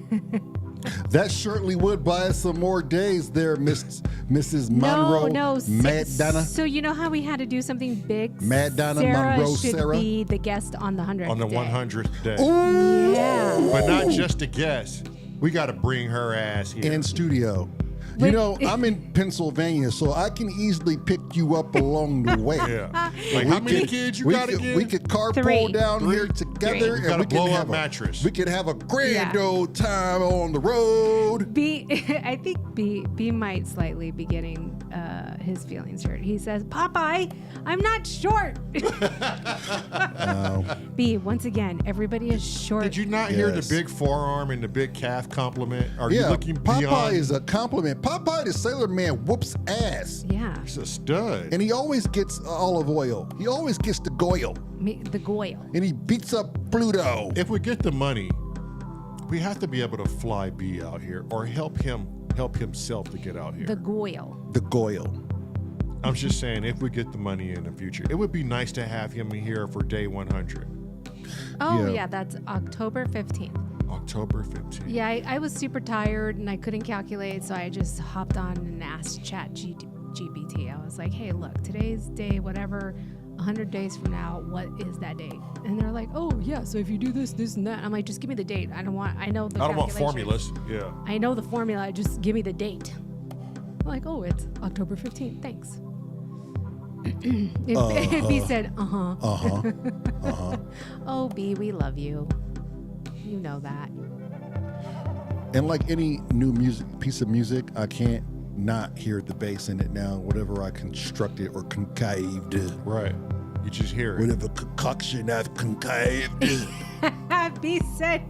S2: That certainly would buy us some more days there, Mrs. Monroe.
S3: No.
S2: Mad Donna.
S3: So you know how we had to do something big?
S2: Mad Donna,
S3: Sarah
S2: Monroe,
S3: should
S2: Sarah.
S3: be the guest on the 100th
S1: On the
S3: day.
S1: 100th day.
S2: Ooh.
S3: Yeah.
S1: But not just a guest. We got to bring her ass here.
S2: In studio. You
S3: Wait.
S2: know, I'm in Pennsylvania, so I can easily pick you up along the way.
S1: Yeah. Like, how many kids you got again?
S2: We could carpool
S3: 3.
S2: down here
S3: 3.
S2: together,
S1: We got
S2: and
S1: a
S2: we can
S1: blow-up
S2: have
S1: mattress.
S2: We could have a grand
S3: Yeah.
S2: old time on the road.
S3: I think B might slightly be getting his feelings hurt. He says, "Popeye, I'm not short." B, once again, everybody is short.
S1: Did you not hear the
S2: Yes.
S1: big forearm and the big calf compliment? Are you
S2: Yeah,
S1: looking
S2: Popeye
S1: beyond?
S2: is a compliment. Popeye the Sailor Man whoops ass.
S3: Yeah,
S1: He's a stud.
S2: And he always gets olive oil. He always gets the goyle.
S3: the Goyle.
S2: And he beats up Pluto.
S1: If we get the money, we have to be able to fly B out here or help himself to get out here.
S3: The Goyle.
S2: The goyle.
S1: I'm just saying, if we get the money in the future, it would be nice to have him here for day 100,
S3: Oh,
S2: Yeah.
S3: yeah, that's October 15th.
S1: October 15th.
S3: Yeah, I was super tired and I couldn't calculate, so I just hopped on and asked GPT. I was like, "Hey, look, today's day, whatever, 100 days from now, what is that date?" And they're like, "Oh, yeah, so if you do this, this, and that." I'm like, "Just give me the date. I know the
S1: I don't want
S3: calculations.
S1: formulas. Yeah.
S3: I know the formula. Just give me the date." I'm like, "Oh, it's October 15th. Thanks." If B said, "Oh, B, we love you. You know that."
S2: And like any new piece of music, I can't not hear the bass in it now, whatever I constructed or concaved.
S1: Right. You just hear it.
S2: Whatever concoction I've concaved.
S3: B said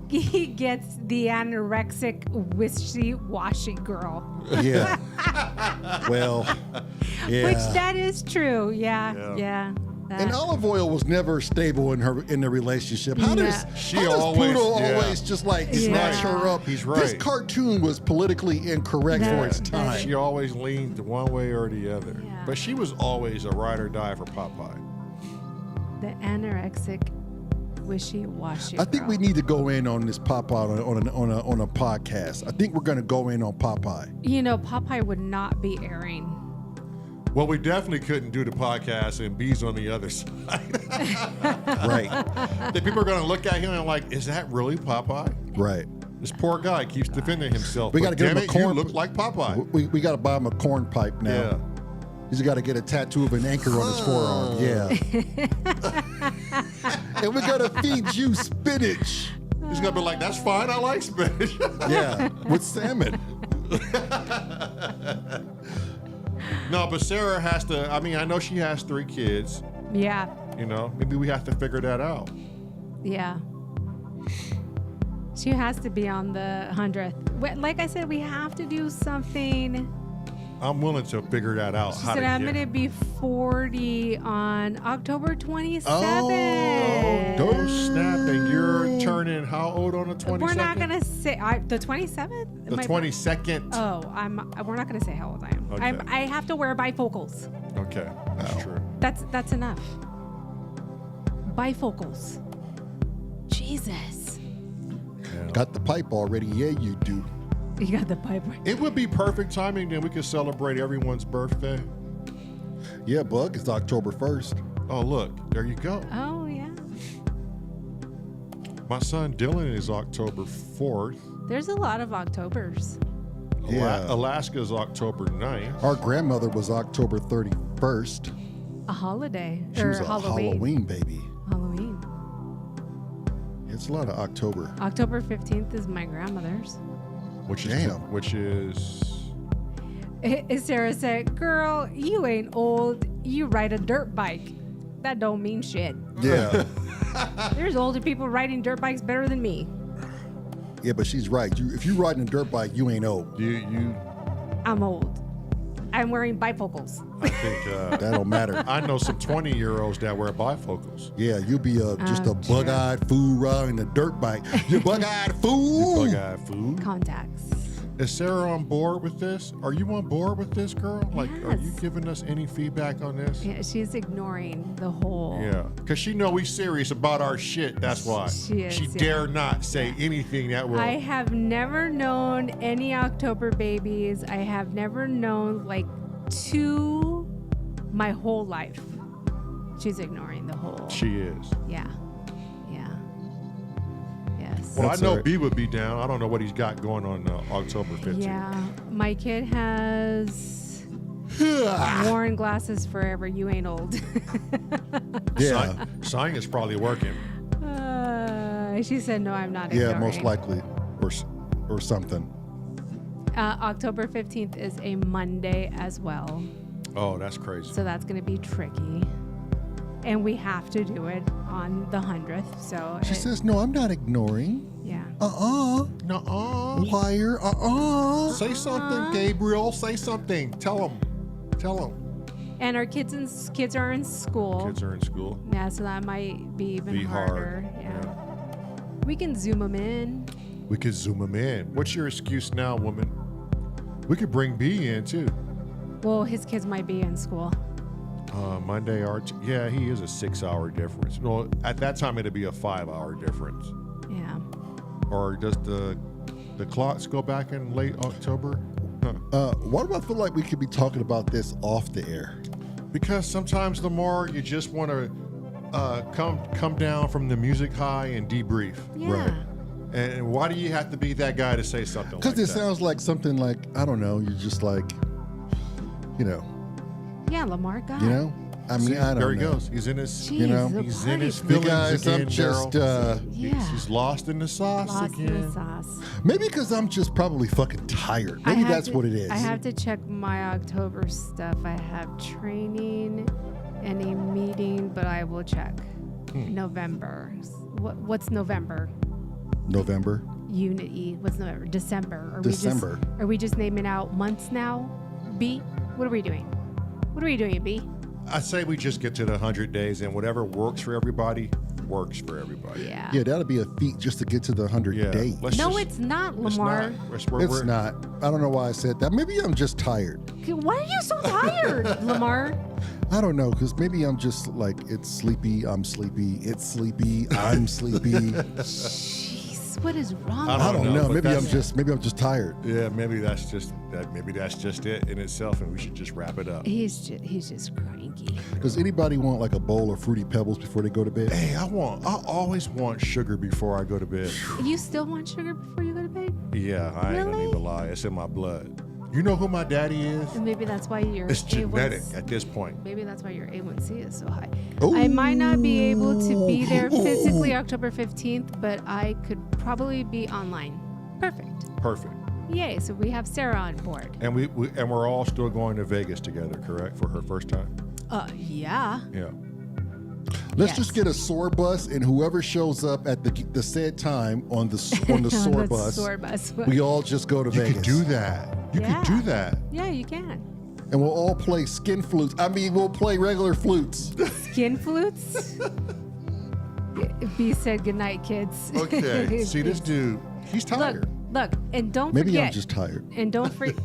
S3: he gets the anorexic, wishy-washy girl.
S2: Yeah. Well, yeah.
S3: Which that is true. Yeah.
S2: And olive oil was never stable in the relationship. How does Pluto always just like snatch her up?
S1: He's right.
S2: This cartoon was politically incorrect for its time.
S1: She always leaned one way or the other.
S3: Yeah.
S1: But she was always a ride or die for Popeye.
S3: The anorexic, wishy-washy
S2: I think
S3: girl.
S2: we need to go in on this Popeye on a podcast. I think we're going to go in on Popeye.
S3: You know, Popeye would not be airing.
S1: Well, we definitely couldn't do the podcast and B's on the other side.
S2: Right.
S1: That people are going to look at him and like, is that really Popeye?
S2: Right.
S1: This poor guy keeps defending himself.
S2: We
S1: But
S2: got to get him
S1: damn
S2: a
S1: it,
S2: corn.
S1: you look like Popeye.
S2: We got to buy him a corn pipe now.
S1: Yeah.
S2: He's got to get a tattoo of an anchor on his forearm. Yeah. And we got to feed you spinach.
S1: He's going to be like, that's fine. I like spinach.
S2: Yeah. With salmon.
S1: No, but Sarah has to, I mean, I know she has 3 kids.
S3: Yeah.
S1: You know, maybe we have to figure that out.
S3: Yeah. She has to be on the 100th. Like I said, we have to do something.
S1: I'm willing to figure that out.
S3: She
S1: how
S3: said,
S1: to
S3: "I'm
S1: get
S3: going to be 40 on October 27th."
S1: Oh, snap. And you're turning how old on the 22nd?
S3: We're not going to say the 27th?
S1: The 22nd.
S3: Oh, we're not going to say how old I am.
S1: Okay.
S3: I have to wear bifocals.
S1: Okay, that's true.
S3: That's enough. Bifocals. Jesus.
S1: Yeah.
S2: Got the pipe already? Yeah, you do.
S3: You got the pipe.
S1: It would be perfect timing, then we could celebrate everyone's birthday.
S2: Yeah, Bug, it's October 1st.
S1: Oh, look, there you go.
S3: Oh, yeah.
S1: My son Dylan is October 4th.
S3: There's a lot of Octobers.
S2: Yeah.
S1: Alaska is October 9th.
S2: Our grandmother was October 31st.
S3: A holiday.
S2: She
S3: or
S2: was a Halloween baby.
S3: Halloween.
S2: It's a lot of October.
S3: October 15th is my grandmother's.
S1: Which is
S2: Damn.
S1: which is
S3: Sarah said, girl, you ain't old. You ride a dirt bike. That don't mean shit.
S2: Yeah.
S3: There's older people riding dirt bikes better than me.
S2: Yeah, but she's right. If you're riding a dirt bike, you ain't old.
S1: you.
S3: I'm old. I'm wearing bifocals.
S1: I think
S2: That don't matter.
S1: I know some 20-year-olds that wear bifocals.
S2: Yeah, you'll be just a
S3: Sure.
S2: bug-eyed fool riding a dirt bike. You bug-eyed fool.
S1: Bug-eyed food.
S3: Contacts.
S1: Is Sarah on board with this? Are you on board with this, girl? Like, are you
S3: Yes.
S1: giving us any feedback on this?
S3: Yeah, she's ignoring the whole.
S1: Yeah, because she know we serious about our shit. That's why.
S3: She is,
S1: She
S3: yeah.
S1: dare not say anything that will.
S3: I have never known any October babies. I have never known like two my whole life. She's ignoring the whole.
S1: She is.
S3: Yeah. Yeah. Yes.
S1: Well,
S2: That's
S1: I know
S2: all right.
S1: B would be down. I don't know what he's got going on October 15th.
S3: Yeah. My kid has worn glasses forever. You ain't old.
S2: Yeah.
S1: Sign is probably working.
S3: She said, no, I'm not
S2: Yeah,
S3: ignoring.
S2: most likely. Or something.
S3: October 15th is a Monday as well.
S1: Oh, that's crazy.
S3: So that's going to be tricky. And we have to do it on the 100th. So
S2: She says, no, I'm not ignoring.
S3: yeah.
S1: Nuh-uh.
S2: Liar.
S1: Say something, Gabriel. Say something. Tell him.
S3: And our kids are in school.
S1: Kids are in school.
S3: Yeah, so that might be even
S1: Be
S3: harder.
S1: hard.
S3: Yeah. We can Zoom them in.
S1: We could zoom him in. What's your excuse now, woman? We could bring B in too.
S3: Well, his kids might be in school.
S1: Monday art. Yeah, he is a 6-hour difference. No, at that time it'd be a 5-hour difference.
S3: Yeah.
S1: Or does the clocks go back in late October? Huh.
S2: Why do I feel like we could be talking about this off the air?
S1: Because sometimes the more you just want to come down from the music high and debrief.
S3: Yeah.
S2: Right.
S1: And why do you have to be that guy to say something like that?
S2: Because it sounds like something like, I don't know, you're just like, you know.
S3: Yeah, Lamar got
S2: You know? I mean, I don't
S1: there he
S2: know.
S1: goes. He's in his.
S3: Jeez,
S2: You know,
S3: the
S1: He's in his
S3: party-
S2: You
S1: feelings
S2: guys,
S1: again,
S2: I'm just,
S1: Daryl.
S3: Yeah.
S1: He's lost in the sauce
S3: Lost
S1: again.
S3: in the sauce.
S2: maybe because I'm just probably fucking tired.
S3: I
S2: Maybe
S3: have
S2: that's
S3: to-
S2: what it is.
S3: I have to check my October stuff. I have training and a meeting, but I will check. November. What's November?
S2: November.
S3: Unity. What's November? December.
S2: December.
S3: Are we just naming out months now? B? What are we doing? What are we doing, B?
S1: I say we just get to the 100 days and whatever works for everybody works for everybody.
S3: Yeah.
S2: Yeah, that'll be a feat just to get to the 100
S1: Yeah.
S2: days.
S1: Let's
S3: No,
S1: just-
S3: it's not,
S1: It's
S3: Lamar.
S1: not.
S2: It's not. I don't know why I said that. Maybe I'm just tired.
S3: Why are you so tired, Lamar?
S2: I don't know, because maybe I'm just like, it's sleepy, I'm sleepy, it's sleepy, I'm sleepy.
S3: Jeez, what is wrong?
S1: I
S2: I don't know.
S1: but
S2: Maybe I'm
S1: that's-
S2: just tired.
S1: Yeah, maybe that's just it in itself, and we should just wrap it up.
S3: He's just cranky.
S2: Does anybody want like a bowl of Fruity Pebbles before they go to bed?
S1: Hey, I always want sugar before I go to bed.
S3: You still want sugar before you go to bed?
S1: Yeah, I ain't gonna
S3: Really?
S1: even lie. It's in my blood. You know who my daddy is?
S3: And maybe that's why your
S1: It's genetic
S3: A1C
S1: at this point.
S3: Maybe that's why your A1C is so high.
S2: Ooh.
S3: I might not be able to be there physically October 15th, but I could probably be online. Perfect.
S1: Perfect.
S3: Yay, so we have Sarah on board.
S1: And we're all still going to Vegas together, correct? For her first time?
S3: Yeah.
S1: Yeah.
S2: Let's
S3: Yes.
S2: just get a SOAR bus, and whoever shows up at the said time on the SOAR bus,
S3: SOAR bus.
S2: we all just go to
S1: You
S2: Vegas.
S1: could do that. You
S3: Yeah.
S1: could do that.
S3: Yeah, you can.
S2: And we'll all play skin flutes. I mean, we'll play regular flutes.
S3: Skin flutes? B said goodnight, kids.
S1: Okay. See this dude. He's
S3: Look,
S1: tired.
S3: look, and don't
S2: Maybe
S3: forget.
S2: I'm just tired.
S3: And don't forget,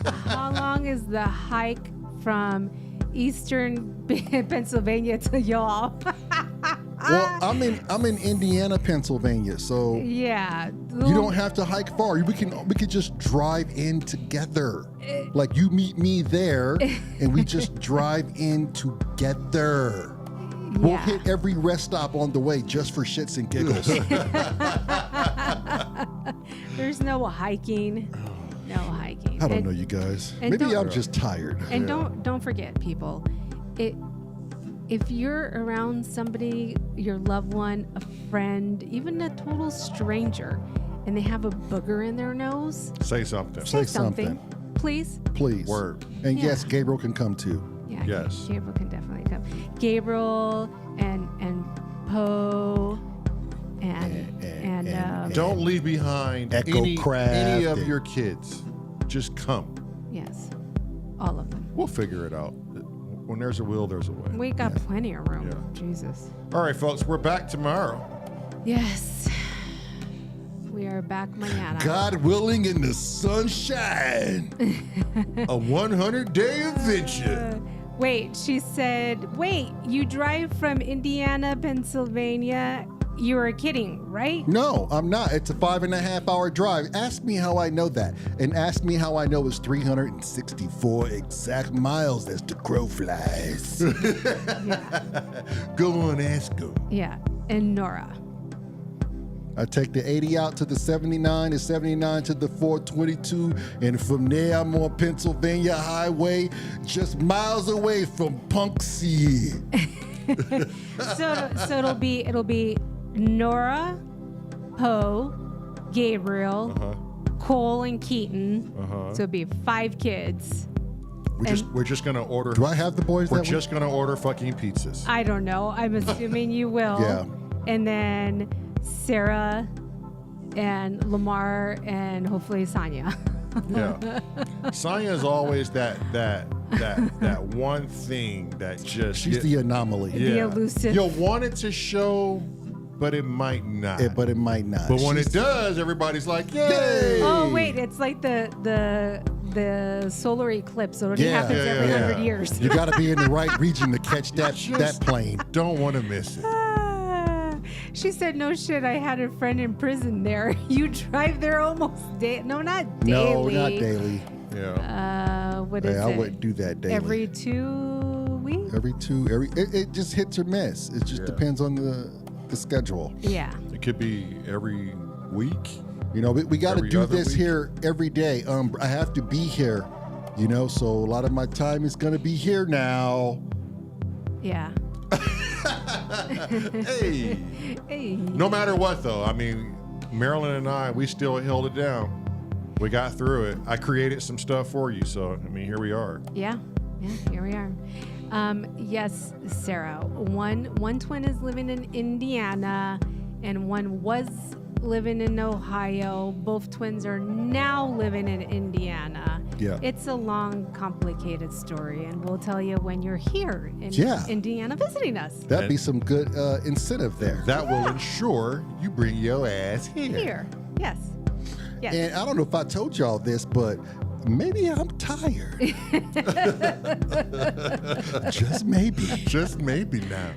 S3: how long is the hike from Eastern Pennsylvania to y'all?
S2: Well, I'm in Indiana, Pennsylvania, so
S3: Yeah.
S2: you don't have to hike far. We could just drive in together. Like you meet me there, and we just drive in together. We'll
S3: Yeah.
S2: hit every rest stop on the way just for shits and giggles.
S3: There's no hiking. No hiking.
S2: I don't know, you guys.
S3: and
S2: Maybe
S3: don't-
S2: I'm just tired.
S3: And don't forget, people. If you're around somebody, your loved one, a friend, even a total stranger, and they have a booger in their nose,
S1: Say something.
S2: Say something.
S3: please.
S2: Please.
S1: Word.
S2: And
S3: Yeah.
S2: yes, Gabriel can come too.
S3: Yeah,
S1: Yes.
S3: Gabriel can definitely come. Gabriel and Poe and
S1: Don't leave behind
S2: Echo
S1: any
S2: Craft
S1: of
S2: and-
S1: your kids. Just come.
S3: yes, all of them.
S1: We'll figure it out. When there's a will, there's a way.
S3: We got plenty of room.
S1: Yeah.
S3: Jesus.
S1: All right, folks, we're back tomorrow.
S3: Yes. We are back mañana.
S2: God willing, in the sunshine.
S1: A 100-day adventure.
S3: Wait, she said, wait, you drive from Indiana, Pennsylvania? You were kidding, right?
S2: No, I'm not. It's a 5.5 hour drive. Ask me how I know that. And ask me how I know it's 364 exact miles as the crow flies.
S3: Yeah.
S1: Go on, ask them.
S3: Yeah. And Nora.
S2: I take the 80 out to the 79, the 79 to the 422, and from there I'm on Pennsylvania Highway, just miles away from Punxsutawney.
S3: So it'll be Nora, Poe, Gabriel, Cole, and Keaton. So it'll be 5 kids.
S1: We're just gonna order.
S2: Do I have the boys
S1: We're
S2: that
S1: just gonna order fucking pizzas.
S3: I don't know. I'm assuming you will.
S2: Yeah.
S3: And then Sarah and Lamar and hopefully Sonia.
S1: Yeah. Sanya's always that one thing that just
S2: She's the anomaly.
S3: The elusive.
S1: You'll want it to show, but it might not.
S2: But it might not.
S1: But when
S2: She's-
S1: it does, everybody's like, "Yay!"
S3: Oh wait, it's like the solar eclipse. So it only
S2: Yeah.
S3: happens
S1: Yeah,
S3: every
S1: yeah,
S3: 100
S1: yeah.
S3: years.
S2: You got to be in the right region to catch that plane.
S1: Don't want to miss it.
S3: She said, "No shit. I had a friend in prison there. You drive there almost daily. No, not daily.
S2: No, not daily.
S1: Yeah.
S3: What is
S2: Yeah, I
S3: it?
S2: wouldn't do that daily.
S3: Every 2 weeks.
S2: It just hits or miss. It just depends on the schedule.
S3: Yeah.
S1: It could be every week.
S2: You know, we got to
S1: Every
S2: do
S1: other
S2: this
S1: week?
S2: here every day. I have to be here, you know, so a lot of my time is going to be here now.
S3: Yeah.
S1: Hey.
S3: Hey.
S1: No matter what, though, I mean, Marilyn and I, we still held it down. We got through it. I created some stuff for you, so I mean, here we are.
S3: Yeah. Here we are. Yes, Sarah. One twin is living in Indiana, and one was living in Ohio. Both twins are now living in Indiana.
S2: Yeah.
S3: It's a long, complicated story, and we'll tell you when you're here in
S2: Yeah.
S3: Indiana visiting us.
S2: That'd be some good incentive there.
S1: That will ensure you bring your ass here.
S3: Here. Yes. Yes.
S2: And I don't know if I told y'all this, but maybe I'm tired. Just maybe.
S1: Just maybe now.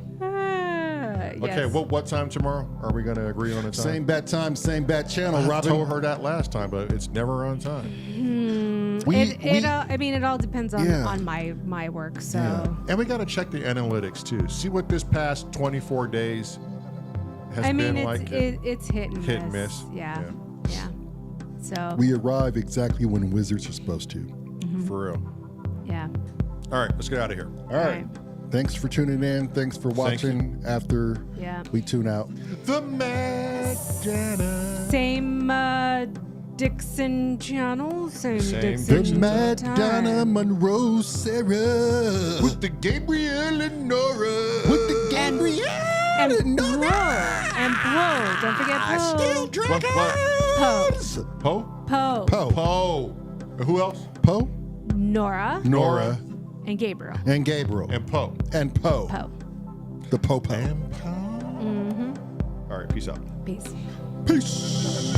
S1: Okay,
S3: yes.
S1: what time tomorrow? Are we going to agree on a time?
S2: Same bat time, same bat channel,
S1: I
S2: Robin.
S1: told her that last time, but it's never on time.
S3: It all depends on,
S2: Yeah.
S3: on my work. So
S1: And we got to check the analytics too. See what this past 24 days has
S3: I mean,
S1: been
S3: it's
S1: like.
S3: it's hit and
S1: Hit and
S3: miss.
S1: miss.
S3: Yeah. So
S2: We arrive exactly when wizards are supposed to.
S1: For real.
S3: yeah.
S1: All right, let's get out of here.
S2: All right. Thanks for tuning in. Thanks for
S1: Thank you.
S2: watching after
S3: Yeah.
S2: we tune out.
S1: The Madonna.
S3: Same Dixon channel. Same
S1: Same
S3: Dixon.
S2: The Mad
S3: time.
S2: Donna Monroe Sarah.
S1: With the Gabriel and Nora.
S2: With the Gabrielle
S3: And
S2: and
S3: Poe.
S2: Nora.
S3: And Poe. Don't forget Poe.
S2: Still dragons.
S1: Poe?
S3: Poe.
S2: Poe.
S1: Poe. Who else?
S2: Poe.
S3: Nora.
S2: Nora.
S3: And Gabriel.
S2: And Gabriel.
S1: And Poe.
S2: And Poe.
S3: Poe.
S2: The Popo.
S1: And Poe. All right, peace out.
S3: Peace.
S2: Peace.